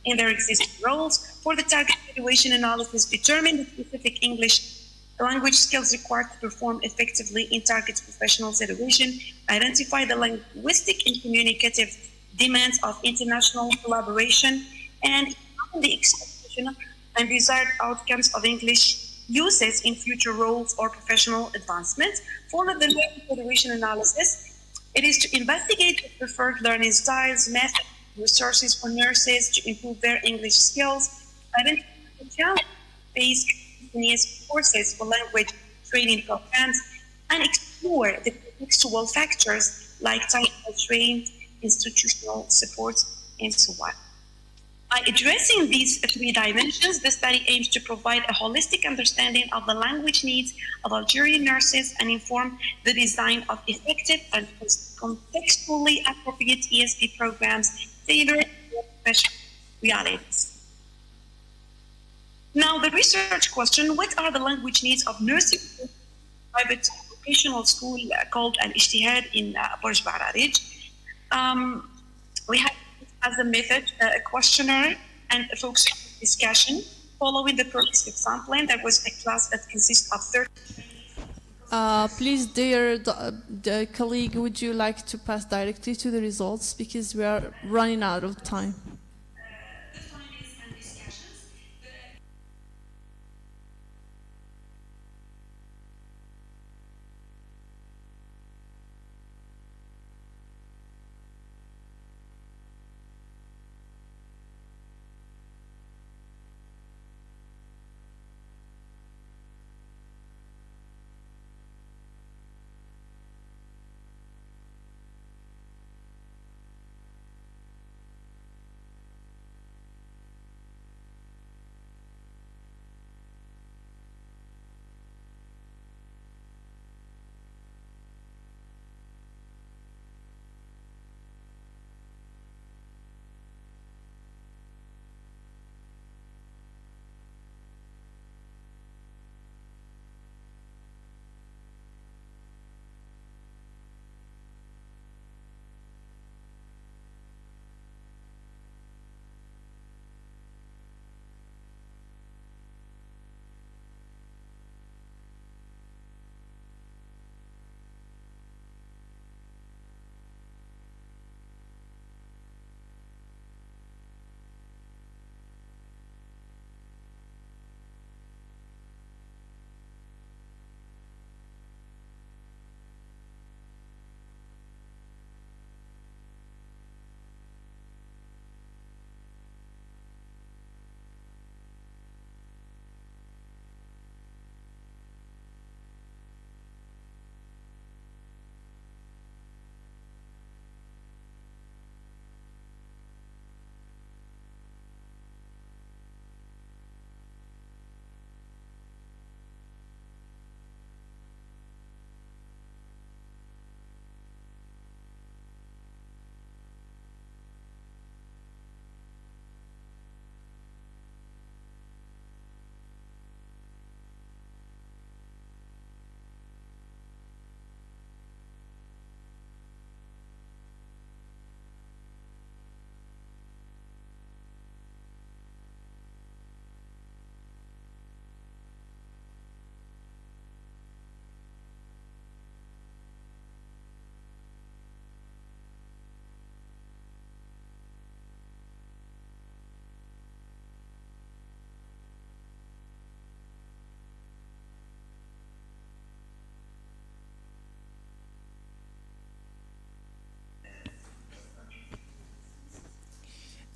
in their existing roles. For the target situation analysis, determine the specific English language skills required to perform effectively in target professional situation, identify the linguistic and communicative demands of international collaboration, and the expectation and desired outcomes of English uses in future roles or professional advancement. For the learning federation analysis, it is to investigate the preferred learning styles, methods, resources for nurses to improve their English skills, identify the challenge-based courses for language training programs, and explore the contextual factors like type of trained, institutional support, and so on. By addressing these 3 dimensions, the study aims to provide a holistic understanding of the language needs of Algerian nurses and inform the design of effective and contextually appropriate ESP programs tailored to professional realities. Now, the research question, what are the language needs of nursing private vocational school called Al-Ijtihad in Borj Baradij? We have as a method a questionnaire and a focus discussion following the progressive sampling. There was a class that consists of 30. Please, dear the colleague, would you like to pass directly to the results because we are running out of time?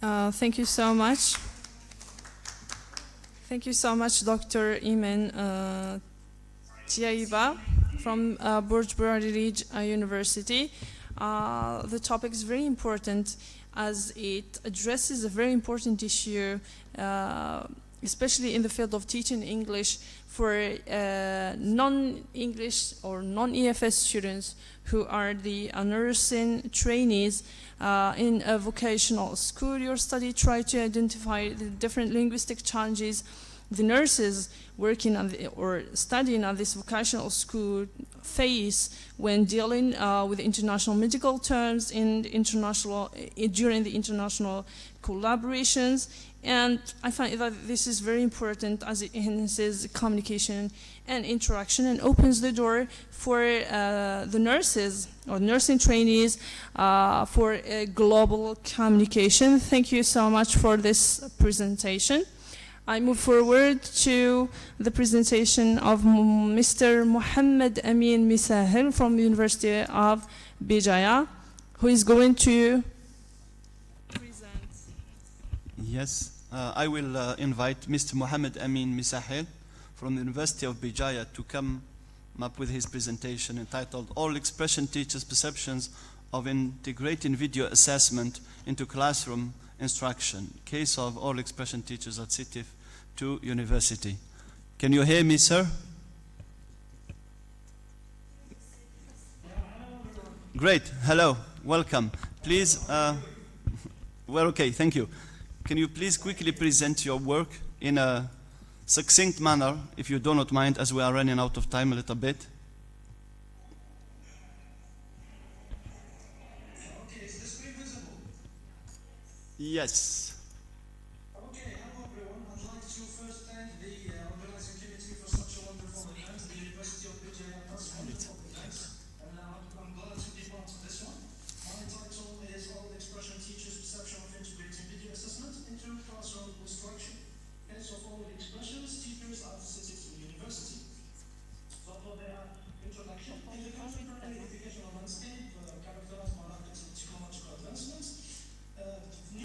Thank you so much. Thank you so much, Dr. Iman Tiaiba from Burj Bararij University. The topic is very important as it addresses a very important issue, especially in the field of teaching English for non-English or non-EFS students who are the nursing trainees in a vocational school. Your study tried to identify the different linguistic challenges the nurses working on or studying at this vocational school face when dealing with international medical terms in during the international collaborations. And I find that this is very important as it enhances communication and interaction and opens the door for the nurses or nursing trainees for global communication. Thank you so much for this presentation. I move forward to the presentation of Mr. Mohammed Amin Misahel from the University of Bijaya, who is going to present. Yes, I will invite Mr. Mohammed Amin Misahel from the University of Bijaya to come up with his presentation entitled Oral Expression Teachers' Perceptions of Integrating Video Assessment into Classroom Instruction, Case of Oral Expression Teachers at CITIF 2 University. Can you hear me, sir? Great, hello, welcome. Please, we're okay, thank you. Can you please quickly present your work in a succinct manner, if you do not mind, as we are running out of time a little bit? Okay, is the screen visible? Yes. Okay, hello everyone. I'd like to first thank the organizing committee for such a wonderful event. The University of Bijaya does wonderful events, and I'm glad to be part of this one. My title is Oral Expression Teachers' Perception of Integrating Video Assessment into Classroom Instruction. Case of Oral Expressions Teachers at CITIF University. So for the introduction, in the contemporary educational landscape characterized by rapid technological advancements,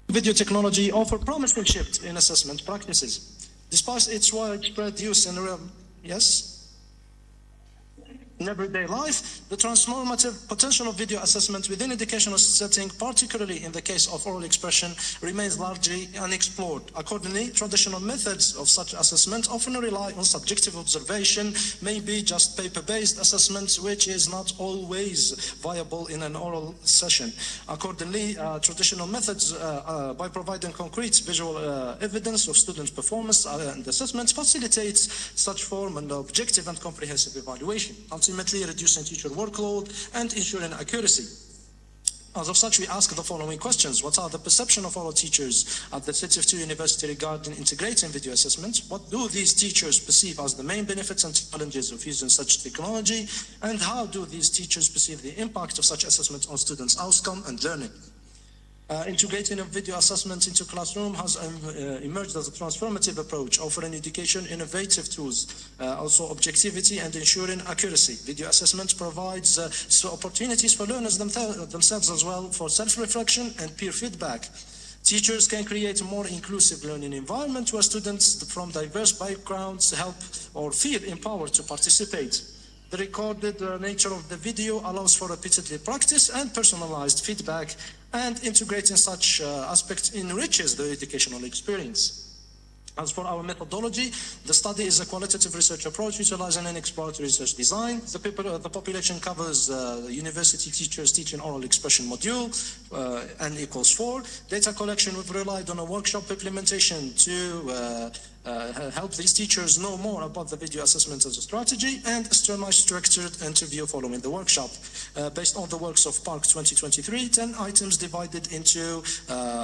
video technology offer promising shift in assessment practices. Despite its widespread use in in everyday life, the transformative potential of video assessment within educational setting, particularly in the case of oral expression, remains largely unexplored. Accordingly, traditional methods of such assessment often rely on subjective observation, maybe just paper-based assessments, which is not always viable in an oral session. Accordingly, traditional methods, by providing concrete visual evidence of student performance and assessments, facilitates such form and objective and comprehensive evaluation, ultimately reducing teacher workload and ensuring accuracy. As of such, we ask the following questions. What are the perception of our teachers at the CITIF 2 University regarding integrating video assessments? What do these teachers perceive as the main benefits and challenges of using such technology? And how do these teachers perceive the impact of such assessment on students' outcome and learning? Integrating of video assessment into classroom has emerged as a transformative approach, offering education innovative tools, also objectivity and ensuring accuracy. Video assessment provides opportunities for learners themselves as well for self-reflection and peer feedback. Teachers can create a more inclusive learning environment where students from diverse backgrounds help or feel empowered to participate. The recorded nature of the video allows for repeatedly practice and personalized feedback, and integrating such aspects enriches the educational experience. As for our methodology, the study is a qualitative research approach utilizing an exploratory research design. The population covers university teachers teaching oral expression module, N equals 4. Data collection, we've relied on a workshop implementation to help these teachers know more about the video assessment as a strategy, and a structured interview following the workshop. Based on the works of Park 2023, 10 items divided into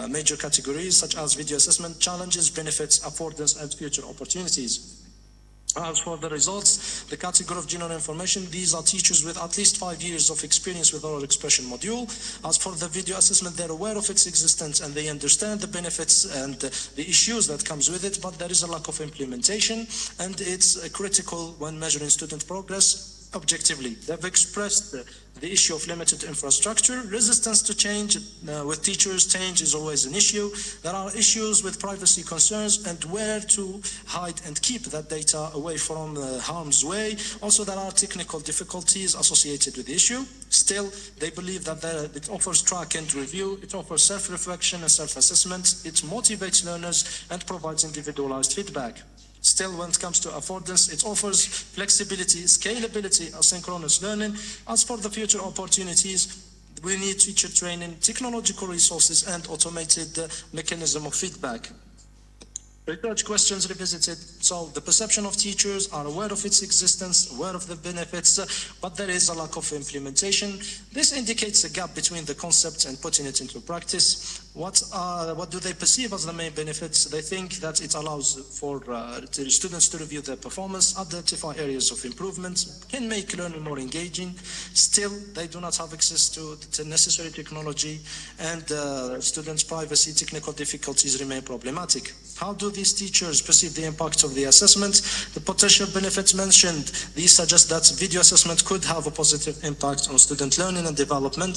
major categories such as video assessment, challenges, benefits, affordance, and future opportunities. As for the results, the category of general information, these are teachers with at least 5 years of experience with oral expression module. As for the video assessment, they're aware of its existence and they understand the benefits and the issues that comes with it, but there is a lack of implementation, and it's critical when measuring student progress objectively. They've expressed the issue of limited infrastructure, resistance to change with teachers. Change is always an issue. There are issues with privacy concerns and where to hide and keep that data away from harm's way. Also, there are technical difficulties associated with the issue. Still, they believe that it offers track and review, it offers self-reflection and self-assessment, it motivates learners and provides individualized feedback. Still, when it comes to affordance, it offers flexibility, scalability, asynchronous learning. As for the future opportunities, we need teacher training, technological resources, and automated mechanism of feedback. Research questions revisited. So the perception of teachers are aware of its existence, aware of the benefits, but there is a lack of implementation. This indicates a gap between the concepts and putting it into practice. What do they perceive as the main benefits? They think that it allows for the students to review their performance, identify areas of improvement, can make learning more engaging. Still, they do not have access to the necessary technology, and students' privacy technical difficulties remain problematic. How do these teachers perceive the impact of the assessment? The potential benefits mentioned, these suggest that video assessment could have a positive impact on student learning and development.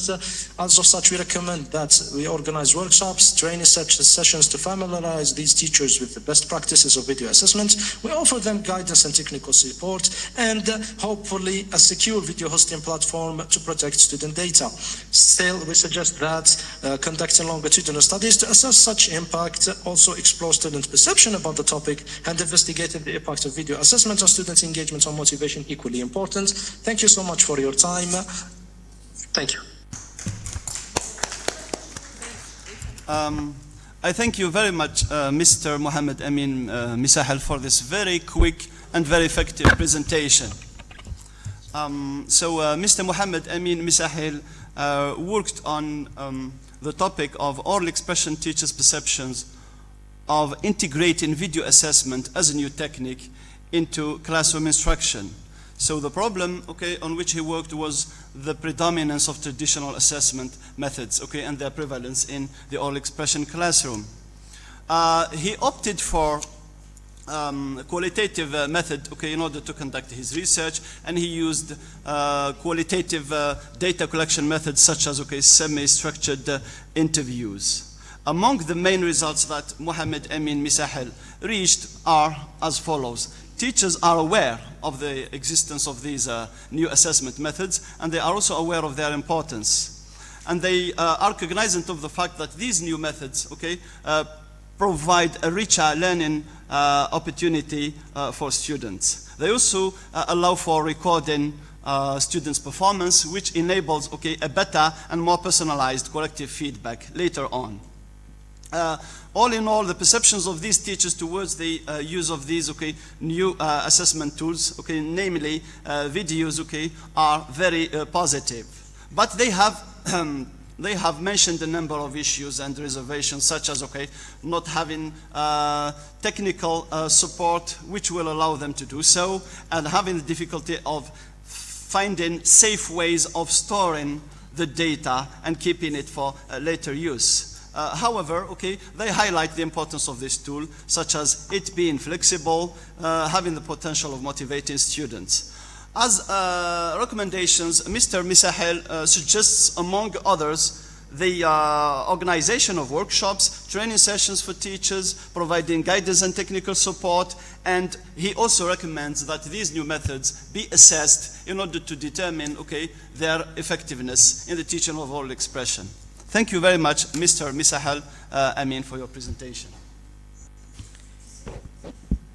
As of such, we recommend that we organize workshops, training sessions to familiarize these teachers with the best practices of video assessment. We offer them guidance and technical support, and hopefully a secure video hosting platform to protect student data. Still, we suggest that conducting longitudinal studies to assess such impact, also explore student perception about the topic, and investigating the impact of video assessment on student engagement and motivation, equally important. Thank you so much for your time. Thank you. I thank you very much, Mr. Mohammed Amin Misahel, for this very quick and very effective presentation. Mr. Mohammed Amin Misahel worked on the topic of oral expression teachers' perceptions of integrating video assessment as a new technique into classroom instruction. So the problem, on which he worked was the predominance of traditional assessment methods, and their prevalence in the oral expression classroom. He opted for qualitative method, in order to conduct his research, and he used qualitative data collection methods such as, semi-structured interviews. Among the main results that Mohammed Amin Misahel reached are as follows. Teachers are aware of the existence of these new assessment methods, and they are also aware of their importance. And they are cognizant of the fact that these new methods, provide a richer learning opportunity for students. They also allow for recording students' performance, which enables, a better and more personalized collective feedback later on. All in all, the perceptions of these teachers towards the use of these new assessment tools, namely videos, are very positive. But they have mentioned a number of issues and reservations, such as not having technical support which will allow them to do so, and having the difficulty of finding safe ways of storing the data and keeping it for later use. However, they highlight the importance of this tool, such as it being flexible, having the potential of motivating students. As recommendations, Mr. Misahel suggests, among others, the organization of workshops, training sessions for teachers, providing guidance and technical support, and he also recommends that these new methods be assessed in order to determine, their effectiveness in the teaching of oral expression. Thank you very much, Mr. Misahel Amin, for your presentation.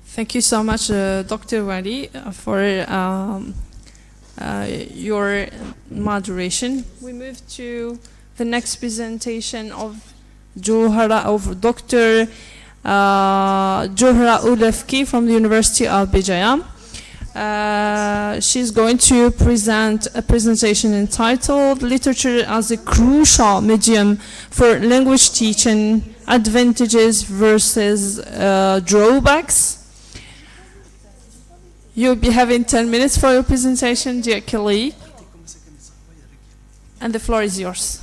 Thank you so much, Dr. Wali, for your moderation. We move to the next presentation of Dr. Johra Ulefki from the University of Bijaya. She's going to present a presentation entitled Literature as a Crucial Medium for Language Teaching, Advantages versus Drawbacks. You'll be having 10 minutes for your presentation, dear colleague, and the floor is yours.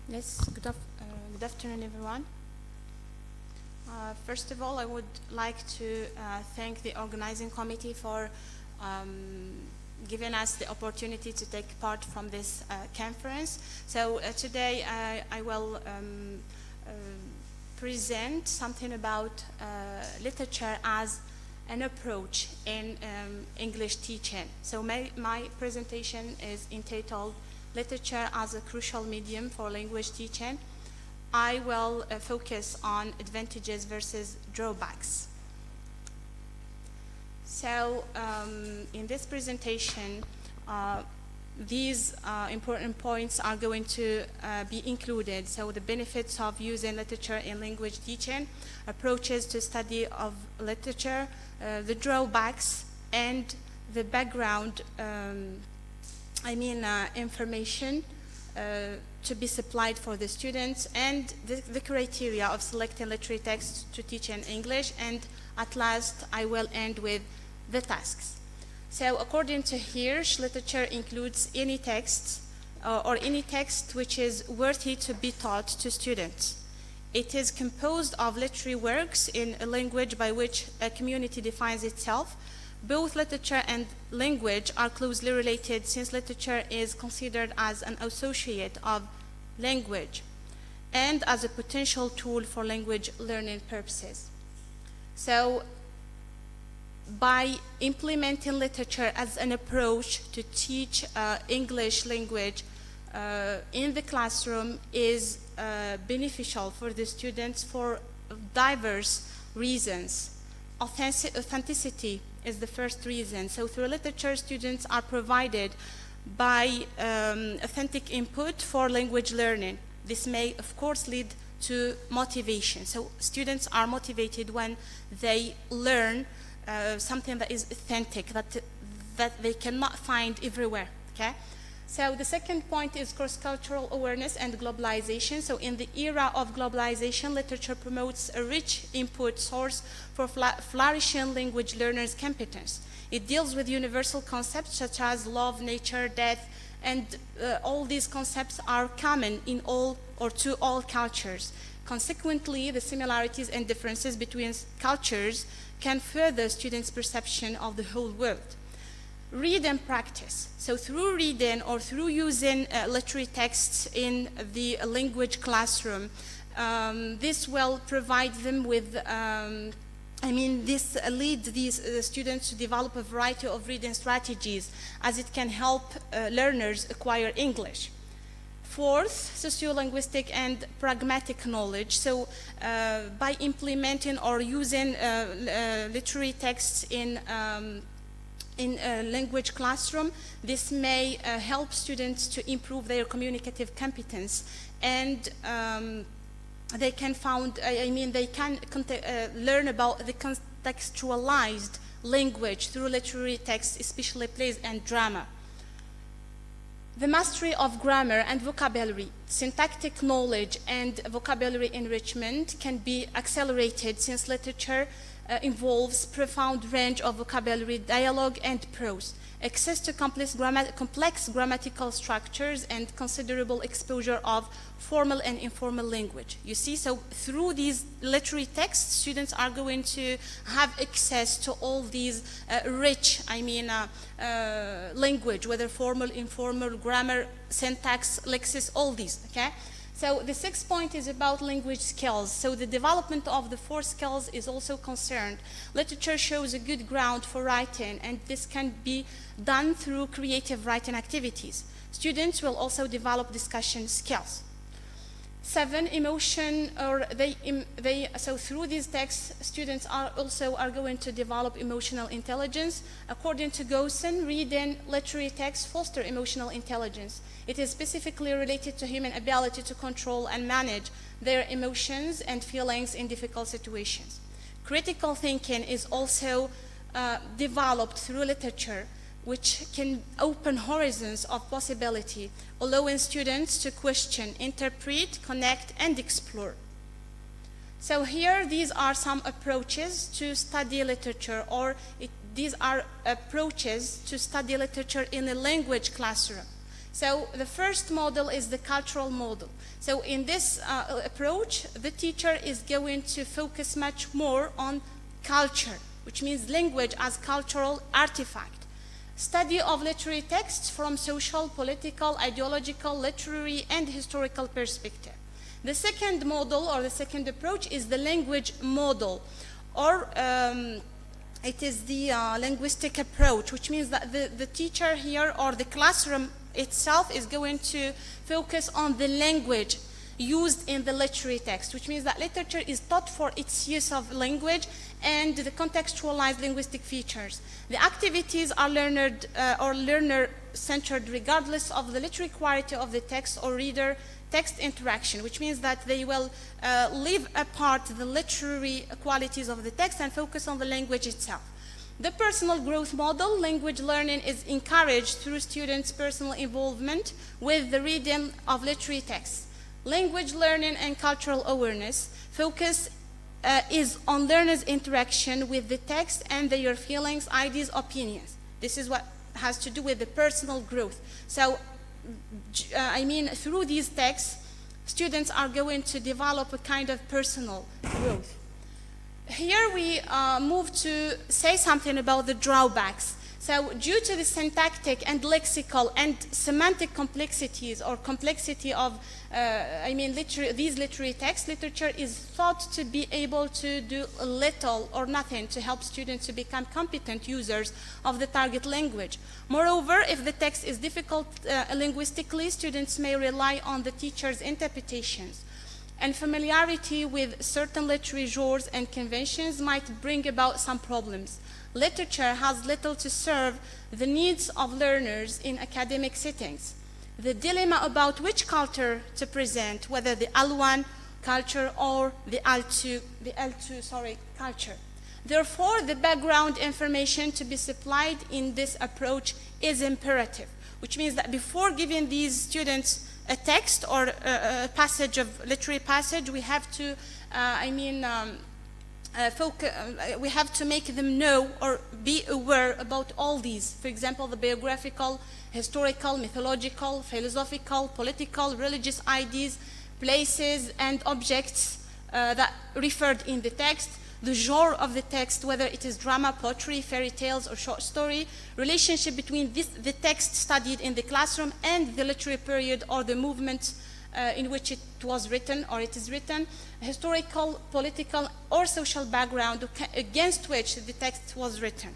Yes, good afternoon, everyone. First of all, I would like to thank the organizing committee for giving us the opportunity to take part from this conference. So today I will present something about literature as an approach in English teaching. So my presentation is entitled Literature as a Crucial Medium for Language Teaching. I will focus on advantages versus drawbacks. So in this presentation, these important points are going to be included. So the benefits of using literature in language teaching, approaches to study of literature, the drawbacks, and the background information to be supplied for the students, and the criteria of selecting literary texts to teach in English, and at last I will end with the tasks. So according to Hirsch, literature includes any text or any text which is worthy to be taught to students. It is composed of literary works in a language by which a community defines itself. Both literature and language are closely related, since literature is considered as an associate of language and as a potential tool for language learning purposes. So by implementing literature as an approach to teach English language in the classroom is beneficial for the students for diverse reasons. Authenticity is the first reason. So through literature, students are provided by authentic input for language learning. This may, of course, lead to motivation. So students are motivated when they learn something that is authentic, that they cannot find everywhere, okay? So the second point is cross-cultural awareness and globalization. So in the era of globalization, literature promotes a rich input source for flourishing language learners' competence. It deals with universal concepts such as love, nature, death, and all these concepts are common in all or to all cultures. Consequently, the similarities and differences between cultures can further students' perception of the whole world. Read and practice. So through reading or through using literary texts in the language classroom, this will provide them with, this leads these students to develop a variety of reading strategies, as it can help learners acquire English. Fourth, sociolinguistic and pragmatic knowledge. So by implementing or using literary texts in a language classroom, this may help students to improve their communicative competence, and they can learn about the contextualized language through literary texts, especially plays and drama. The mastery of grammar and vocabulary, syntactic knowledge, and vocabulary enrichment can be accelerated, since literature involves profound range of vocabulary, dialogue, and prose, access to complex grammatical structures, and considerable exposure of formal and informal language. You see, so through these literary texts, students are going to have access to all these rich, language, whether formal, informal, grammar, syntax, lexis, all these, okay? So the sixth point is about language skills. So the development of the four skills is also concerned. Literature shows a good ground for writing, and this can be done through creative writing activities. Students will also develop discussion skills. Seven, emotion, so through these texts, students are going to develop emotional intelligence. According to Gosson, reading literary texts foster emotional intelligence. It is specifically related to human ability to control and manage their emotions and feelings in difficult situations. Critical thinking is also developed through literature, which can open horizons of possibility, allowing students to question, interpret, connect, and explore. So here, these are some approaches to study literature, these are approaches to study literature in a language classroom. So the first model is the cultural model. So in this approach, the teacher is going to focus much more on culture, which means language as cultural artifact. Study of literary texts from social, political, ideological, literary, and historical perspective. The second model, or the second approach, is the language model, or it is the linguistic approach, which means that the teacher here, or the classroom itself, is going to focus on the language used in the literary text, which means that literature is taught for its use of language and the contextualized linguistic features. The activities are learner-centered regardless of the literary quality of the text or reader-text interaction, which means that they will leave apart the literary qualities of the text and focus on the language itself. The personal growth model, language learning is encouraged through students' personal involvement with the reading of literary texts. Language learning and cultural awareness focus is on learners' interaction with the text and their feelings, ideas, opinions. This is what has to do with the personal growth. So, through these texts, students are going to develop a kind of personal growth. Here we move to say something about the drawbacks. So due to the syntactic and lexical and semantic complexities or complexity of these literary texts, literature is thought to be able to do little or nothing to help students to become competent users of the target language. Moreover, if the text is difficult linguistically, students may rely on the teacher's interpretations. And familiarity with certain literary genres and conventions might bring about some problems. Literature has little to serve the needs of learners in academic settings. The dilemma about which culture to present, whether the L1 culture or the L2 culture. Therefore, the background information to be supplied in this approach is imperative, which means that before giving these students a text or a passage of literary passage, we have to, we have to make them know or be aware about all these. For example, the biographical, historical, mythological, philosophical, political, religious ideas, places, and objects that referred in the text, the genre of the text, whether it is drama, poetry, fairy tales, or short story, relationship between the text studied in the classroom and the literary period or the movement in which it was written or it is written, historical, political, or social background against which the text was written.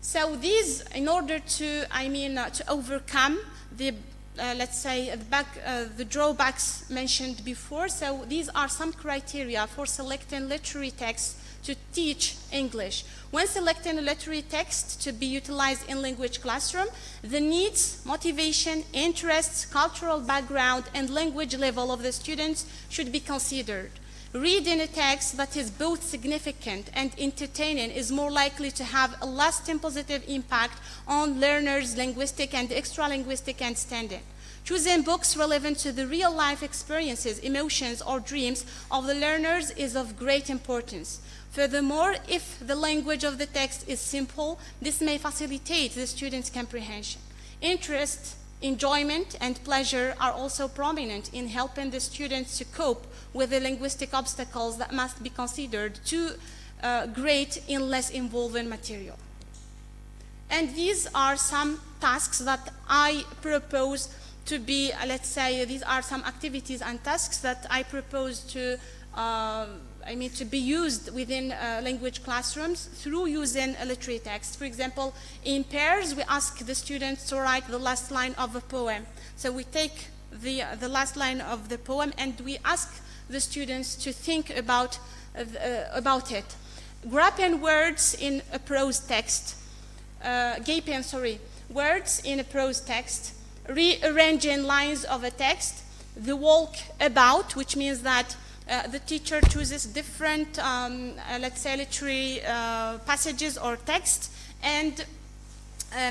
So these, in order to, to overcome the let's say the drawbacks mentioned before. So these are some criteria for selecting literary texts to teach English. When selecting a literary text to be utilized in language classroom, the needs, motivation, interests, cultural background, and language level of the students should be considered. Reading a text that is both significant and entertaining is more likely to have a lasting positive impact on learners' linguistic and extra-linguistic understanding. Choosing books relevant to the real-life experiences, emotions, or dreams of the learners is of great importance. Furthermore, if the language of the text is simple, this may facilitate the student's comprehension. Interest, enjoyment, and pleasure are also prominent in helping the students to cope with the linguistic obstacles that must be considered too great in less involving material. And these are some tasks that I propose to be, let's say, these are some activities and tasks that I propose to to be used within language classrooms through using a literary text. For example, in pairs, we ask the students to write the last line of a poem. So we take the last line of the poem and we ask the students to think about it. Grapping words in a prose text, words in a prose text, rearranging lines of a text, the walk about, which means that the teacher chooses different, let's say, literary passages or texts and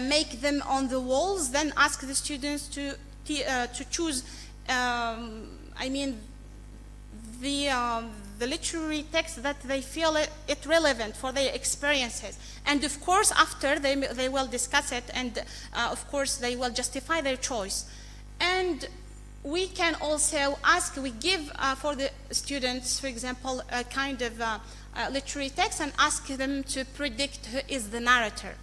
make them on the walls, then ask the students to choose, the the literary text that they feel it relevant for their experiences. And of course, after they will discuss it, and of course, they will justify their choice. And we can also ask, we give for the students, for example, a kind of literary text and ask them to predict who is the narrator.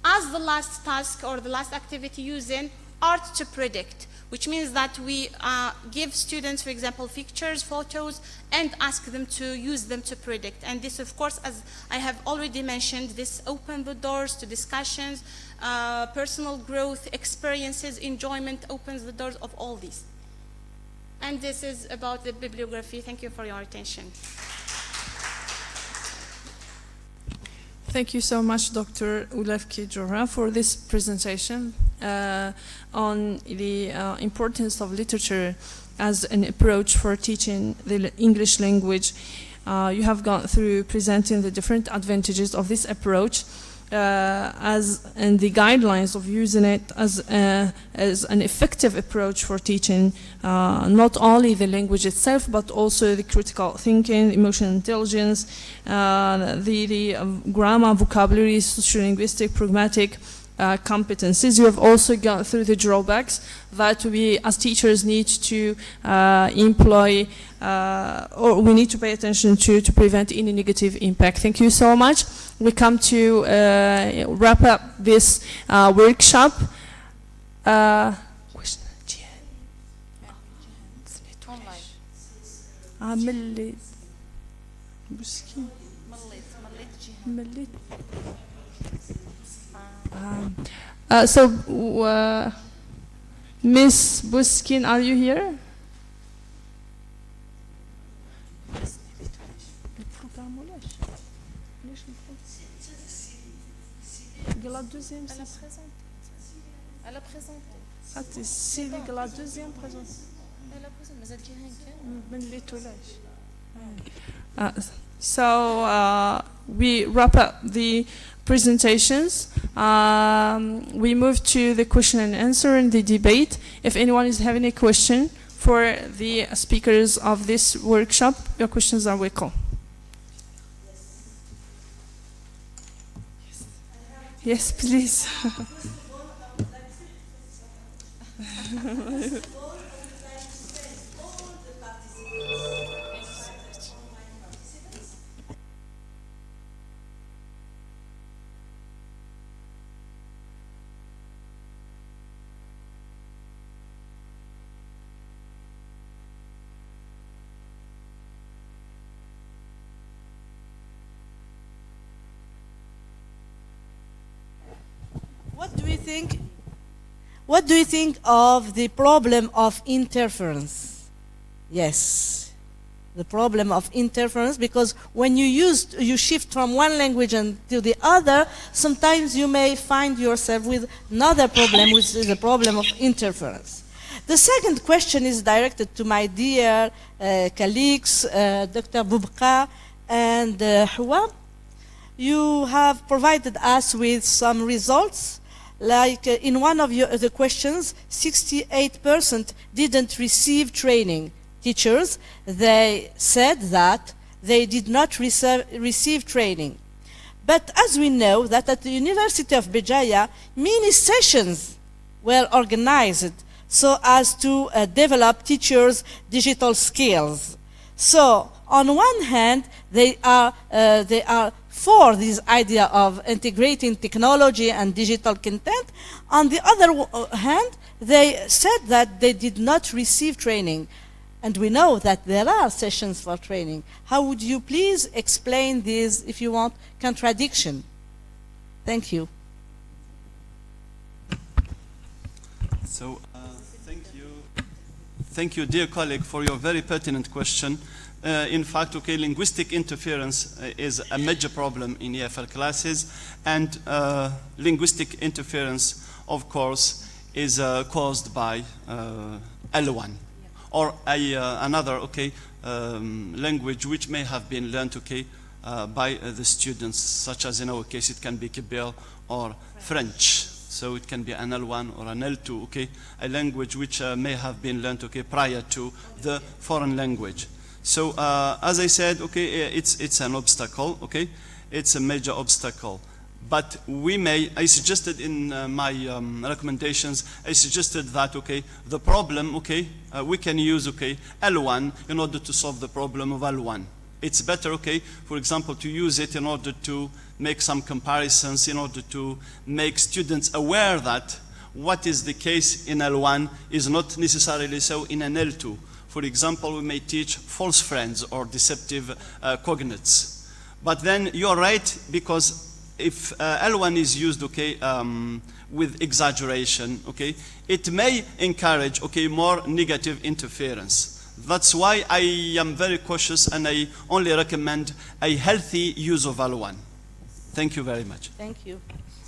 As the last task or the last activity using art to predict, which means that we give students, for example, pictures, photos, and ask them to use them to predict. And this, of course, as I have already mentioned, this opens the doors to discussions, personal growth, experiences, enjoyment, opens the doors of all these. And this is about the bibliography. Thank you for your attention. Thank you so much, Dr. Ulefki Jorha, for this presentation on the importance of literature as an approach for teaching the English language. You have gone through presenting the different advantages of this approach and the guidelines of using it as an effective approach for teaching not only the language itself, but also the critical thinking, emotional intelligence, the grammar, vocabulary, sociolinguistic, pragmatic competencies. You have also gone through the drawbacks that we as teachers need to employ or we need to pay attention to prevent any negative impact. Thank you so much. We come to wrap up this workshop. So, Miss Buskin, are you here? La deuxième, elle a présenté. Elle a présenté. Ah, c'est la deuxième présence. Elle a présenté, mais elle dit rien. So we wrap up the presentations. We move to the question and answer and the debate. If anyone is having a question for the speakers of this workshop, your questions are welcome. Yes, please. What do you think of the problem of interference? Yes, the problem of interference, because when you shift from one language to the other, sometimes you may find yourself with another problem, which is the problem of interference. The second question is directed to my dear colleagues, Dr. Boubka and Hwa. You have provided us with some results. Like in one of the questions, 68% didn't receive training. Teachers, they said that they did not receive training. But as we know that at the University of Béjaïa, many sessions were organized so as to develop teachers' digital skills. So on one hand, they are for this idea of integrating technology and digital content. On the other hand, they said that they did not receive training. And we know that there are sessions for training. How would you please explain this, if you want, contradiction? Thank you. So, thank you, dear colleague, for your very pertinent question. In fact, linguistic interference is a major problem in EFL classes, and linguistic interference, of course, is caused by L1 or another language which may have been learned by the students, such as in our case it can be Kibel or French. So it can be an L1 or an L2, a language which may have been learned prior to the foreign language. So as I said, okay, it's an obstacle, okay? It's a major obstacle. But we may, I suggested in my recommendations, I suggested that, okay, the problem, okay, we can use, okay, L1 in order to solve the problem of L1. It's better, okay, for example, to use it in order to make some comparisons, in order to make students aware that what is the case in L1 is not necessarily so in an L2. For example, we may teach false friends or deceptive cognates. But then you're right, because if L1 is used, okay, with exaggeration, okay, it may encourage, okay, more negative interference. That's why I am very cautious and I only recommend a healthy use of L1. Thank you very much. Thank you.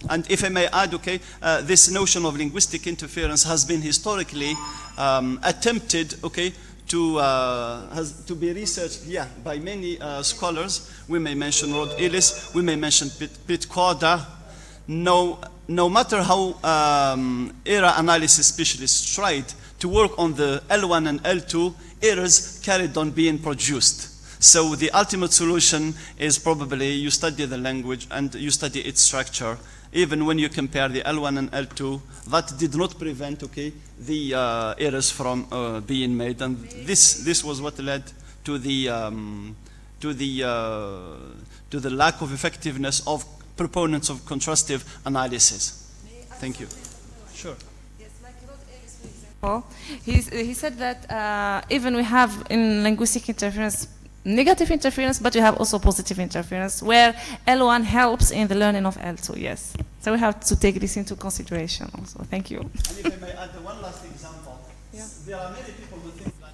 And if I may add, okay, this notion of linguistic interference has been historically attempted, okay, to be researched, yeah, by many scholars. We may mention Rod Ellis, we may mention Pete Corder. No matter how error analysis specialists tried to work on the L1 and L2, errors carried on being produced. So the ultimate solution is probably you study the language and you study its structure. Even when you compare the L1 and L2, that did not prevent, okay, the errors from being made, and this was what led to the lack of effectiveness of proponents of contrastive analysis. Thank you. Sure. He said that even we have in linguistic interference negative interference, but we have also positive interference, where L1 helps in the learning of L2, yes. So we have to take this into consideration also. Thank you. And if I may add one last example, there are many people who think that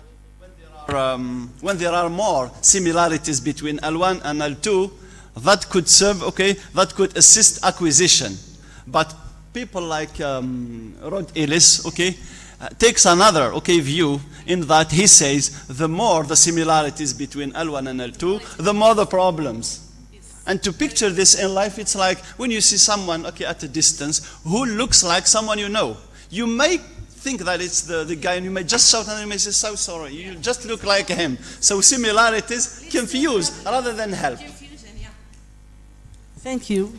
when there are more similarities between L1 and L2, that could serve, okay, that could assist acquisition. But people like Rod Ellis, okay, takes another, okay, view, in that he says the more the similarities between L1 and L2, the more the problems. And to picture this in life, it's like when you see someone, okay, at a distance who looks like someone you know. You may think that it's the guy, and you may just shout and you may say, so sorry, you just look like him. So similarities confuse rather than help. Thank you.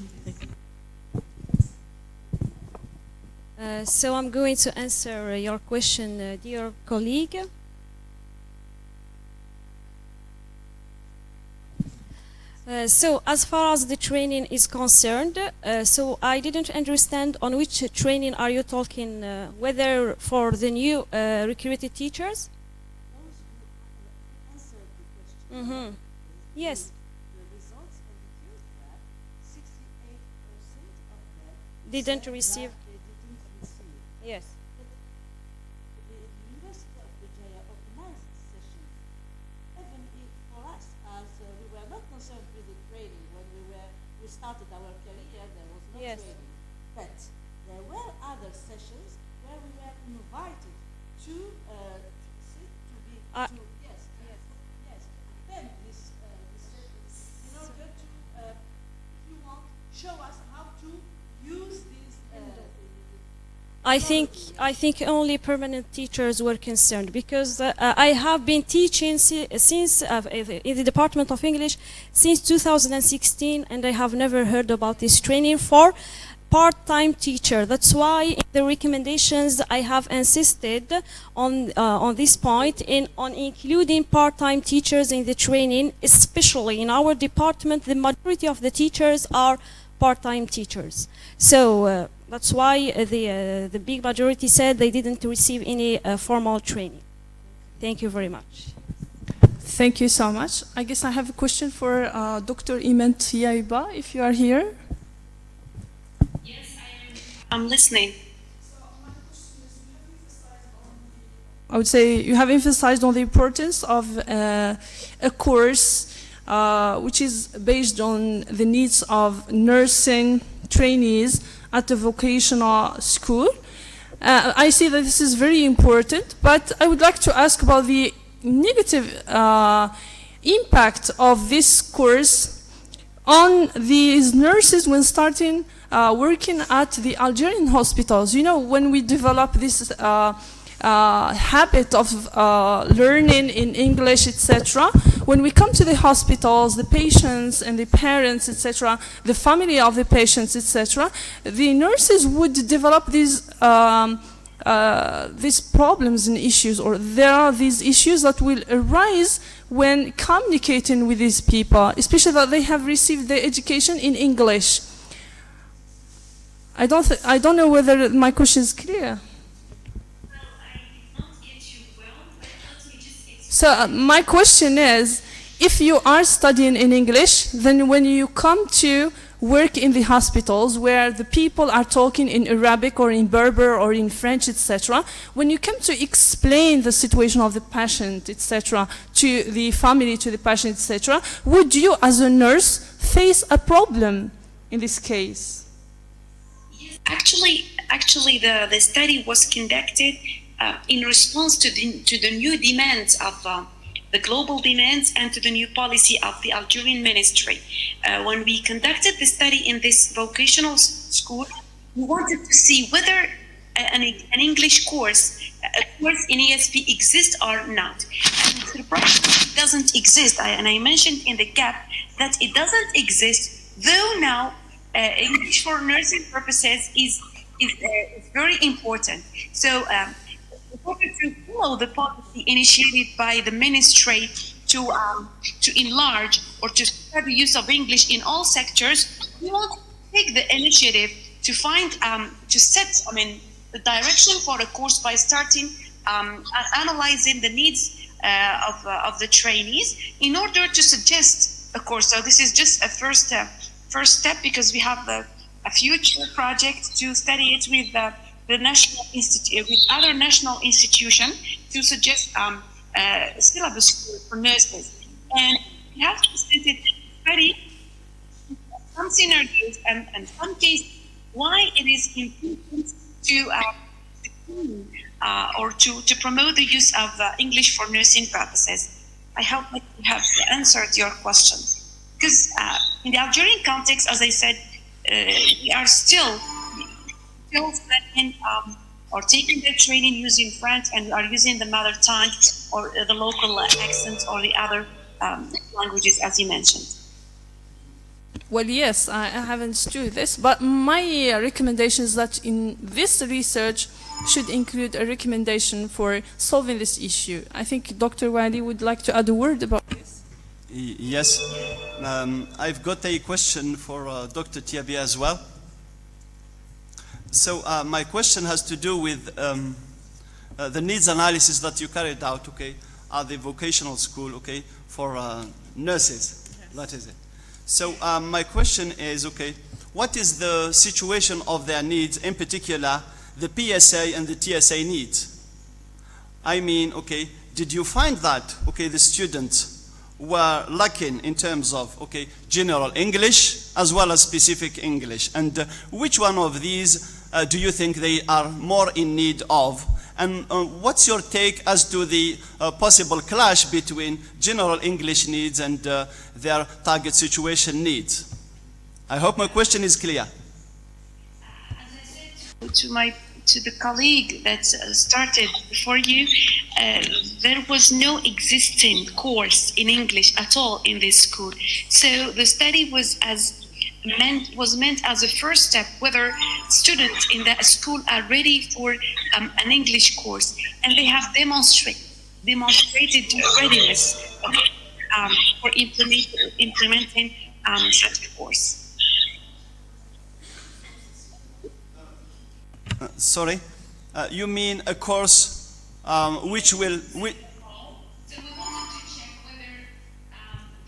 So I'm going to answer your question, dear colleague. So as far as the training is concerned, so I didn't understand on which training are you talking, whether for the new recruited teachers? Mm-hmm. Yes. Didn't receive. Yes. The University of Virginia organized sessions. Even if for us, as we were not concerned with the training when we started our career, there was no training. But there were other sessions where we were invited to attend this sessions in order to, if you want, show us how to use this. I think only permanent teachers were concerned, because I have been teaching since in the Department of English since 2016, and I have never heard about this training for part-time teacher. That's why in the recommendations I have insisted on this point, on including part-time teachers in the training, especially in our department. The majority of the teachers are part-time teachers. So that's why the big majority said they didn't receive any formal training. Thank you very much. Thank you so much. I guess I have a question for Dr. Iman Tiaiba, if you are here. Yes, I'm listening. I would say you have emphasized on the importance of a course which is based on the needs of nursing trainees at the vocational school. I see that this is very important, but I would like to ask about the negative impact of this course on these nurses when starting working at the Algerian hospitals. You know, when we develop this habit of learning in English, etc., when we come to the hospitals, the patients and the parents, etc., the family of the patients, etc., the nurses would develop these problems and issues, or there are these issues that will arise when communicating with these people, especially that they have received their education in English. I don't know whether my question is clear. So my question is, if you are studying in English, then when you come to work in the hospitals where the people are talking in Arabic or in Berber or in French, etc., when you come to explain the situation of the patient, etc., to the family, to the patient, etc., would you as a nurse face a problem in this case? Actually, the study was conducted in response to the new demands of the global demands and to the new policy of the Algerian ministry. When we conducted the study in this vocational school, we wanted to see whether an English course, a course in ESP exists or not. And surprisingly, it doesn't exist. And I mentioned in the gap that it doesn't exist, though now English for nursing purposes is very important. So in order to follow the policy initiated by the ministry to enlarge or to spread the use of English in all sectors, we want to take the initiative to find to set the direction for a course by starting analyzing the needs of the trainees in order to suggest a course. So this is just a first step, because we have a future project to study it with the national institute, with other national institutions, to suggest syllabus for nurses. And we have presented already some synergies and some cases why it is important to promote the use of English for nursing purposes. I hope I have answered your question. Because in the Algerian context, as I said, we are still studying or taking the training using French, and we are using the mother tongue or the local accents or the other languages, as you mentioned. Well, yes, I have understood this, but my recommendation is that in this research should include a recommendation for solving this issue. I think Dr. Wali would like to add a word about this. Yes, I've got a question for Dr. Tiabi as well. So my question has to do with the needs analysis that you carried out, okay, at the vocational school, okay, for nurses. That is it. So my question is, okay, what is the situation of their needs, in particular the PSA and the TSA needs? I mean, okay, did you find that, okay, the students were lacking in terms of, okay, general English as well as specific English? And which one of these do you think they are more in need of? And what's your take as to the possible clash between general English needs and their target situation needs? I hope my question is clear. To the colleague that started before you, there was no existing course in English at all in this school. So the study was meant as a first step whether students in that school are ready for an English course, and they have demonstrated readiness for implementing such a course. Sorry, you mean a course which will... So we wanted to check whether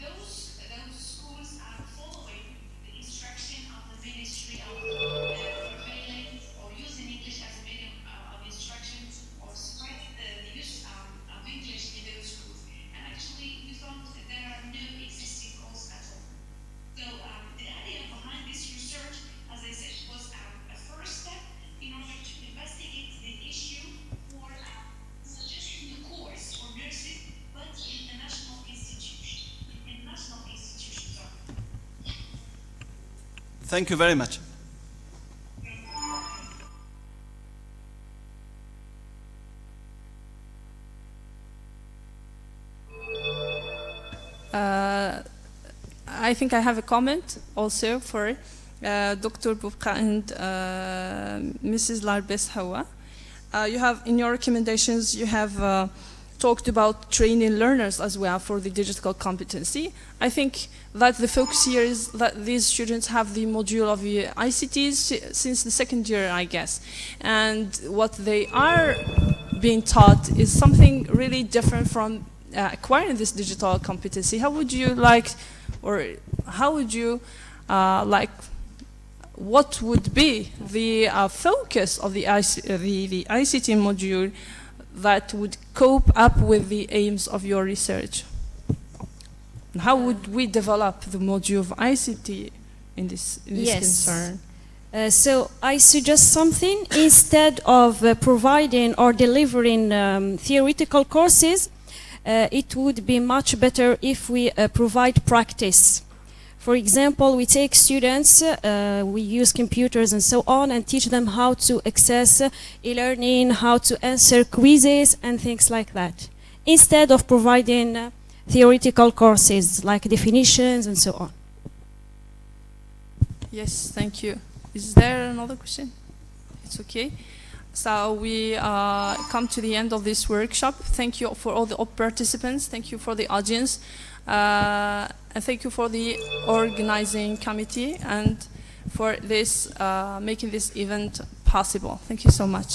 those schools are following the instruction of the Ministry of prevailing or using English as a medium of instruction, or spreading the use of English in those schools. And actually, we found that there are no existing courses at all. So the idea behind this research, as I said, was a first step in order to investigate the issue for suggesting a course for nurses, but in a national institution. Thank you very much. I think I have a comment also for Dr. Bubka and Mrs. Larbes Hawa. You have, in your recommendations, you have talked about training learners as well for the digital competency. I think that the focus here is that these students have the module of the ICTs since the second year, I guess. And what they are being taught is something really different from acquiring this digital competency. How would you like, or how would you like, what would be the focus of the ICT module that would cope up with the aims of your research? How would we develop the module of ICT in this concern? So I suggest something. Instead of providing or delivering theoretical courses, it would be much better if we provide practice. For example, we take students, we use computers and so on, and teach them how to access e-learning, how to answer quizzes and things like that, instead of providing theoretical courses like definitions and so on. Yes, thank you. Is there another question? It's okay. So we come to the end of this workshop. Thank you for all the participants. Thank you for the audience. And thank you for the organizing committee and for this making this event possible. Thank you so much.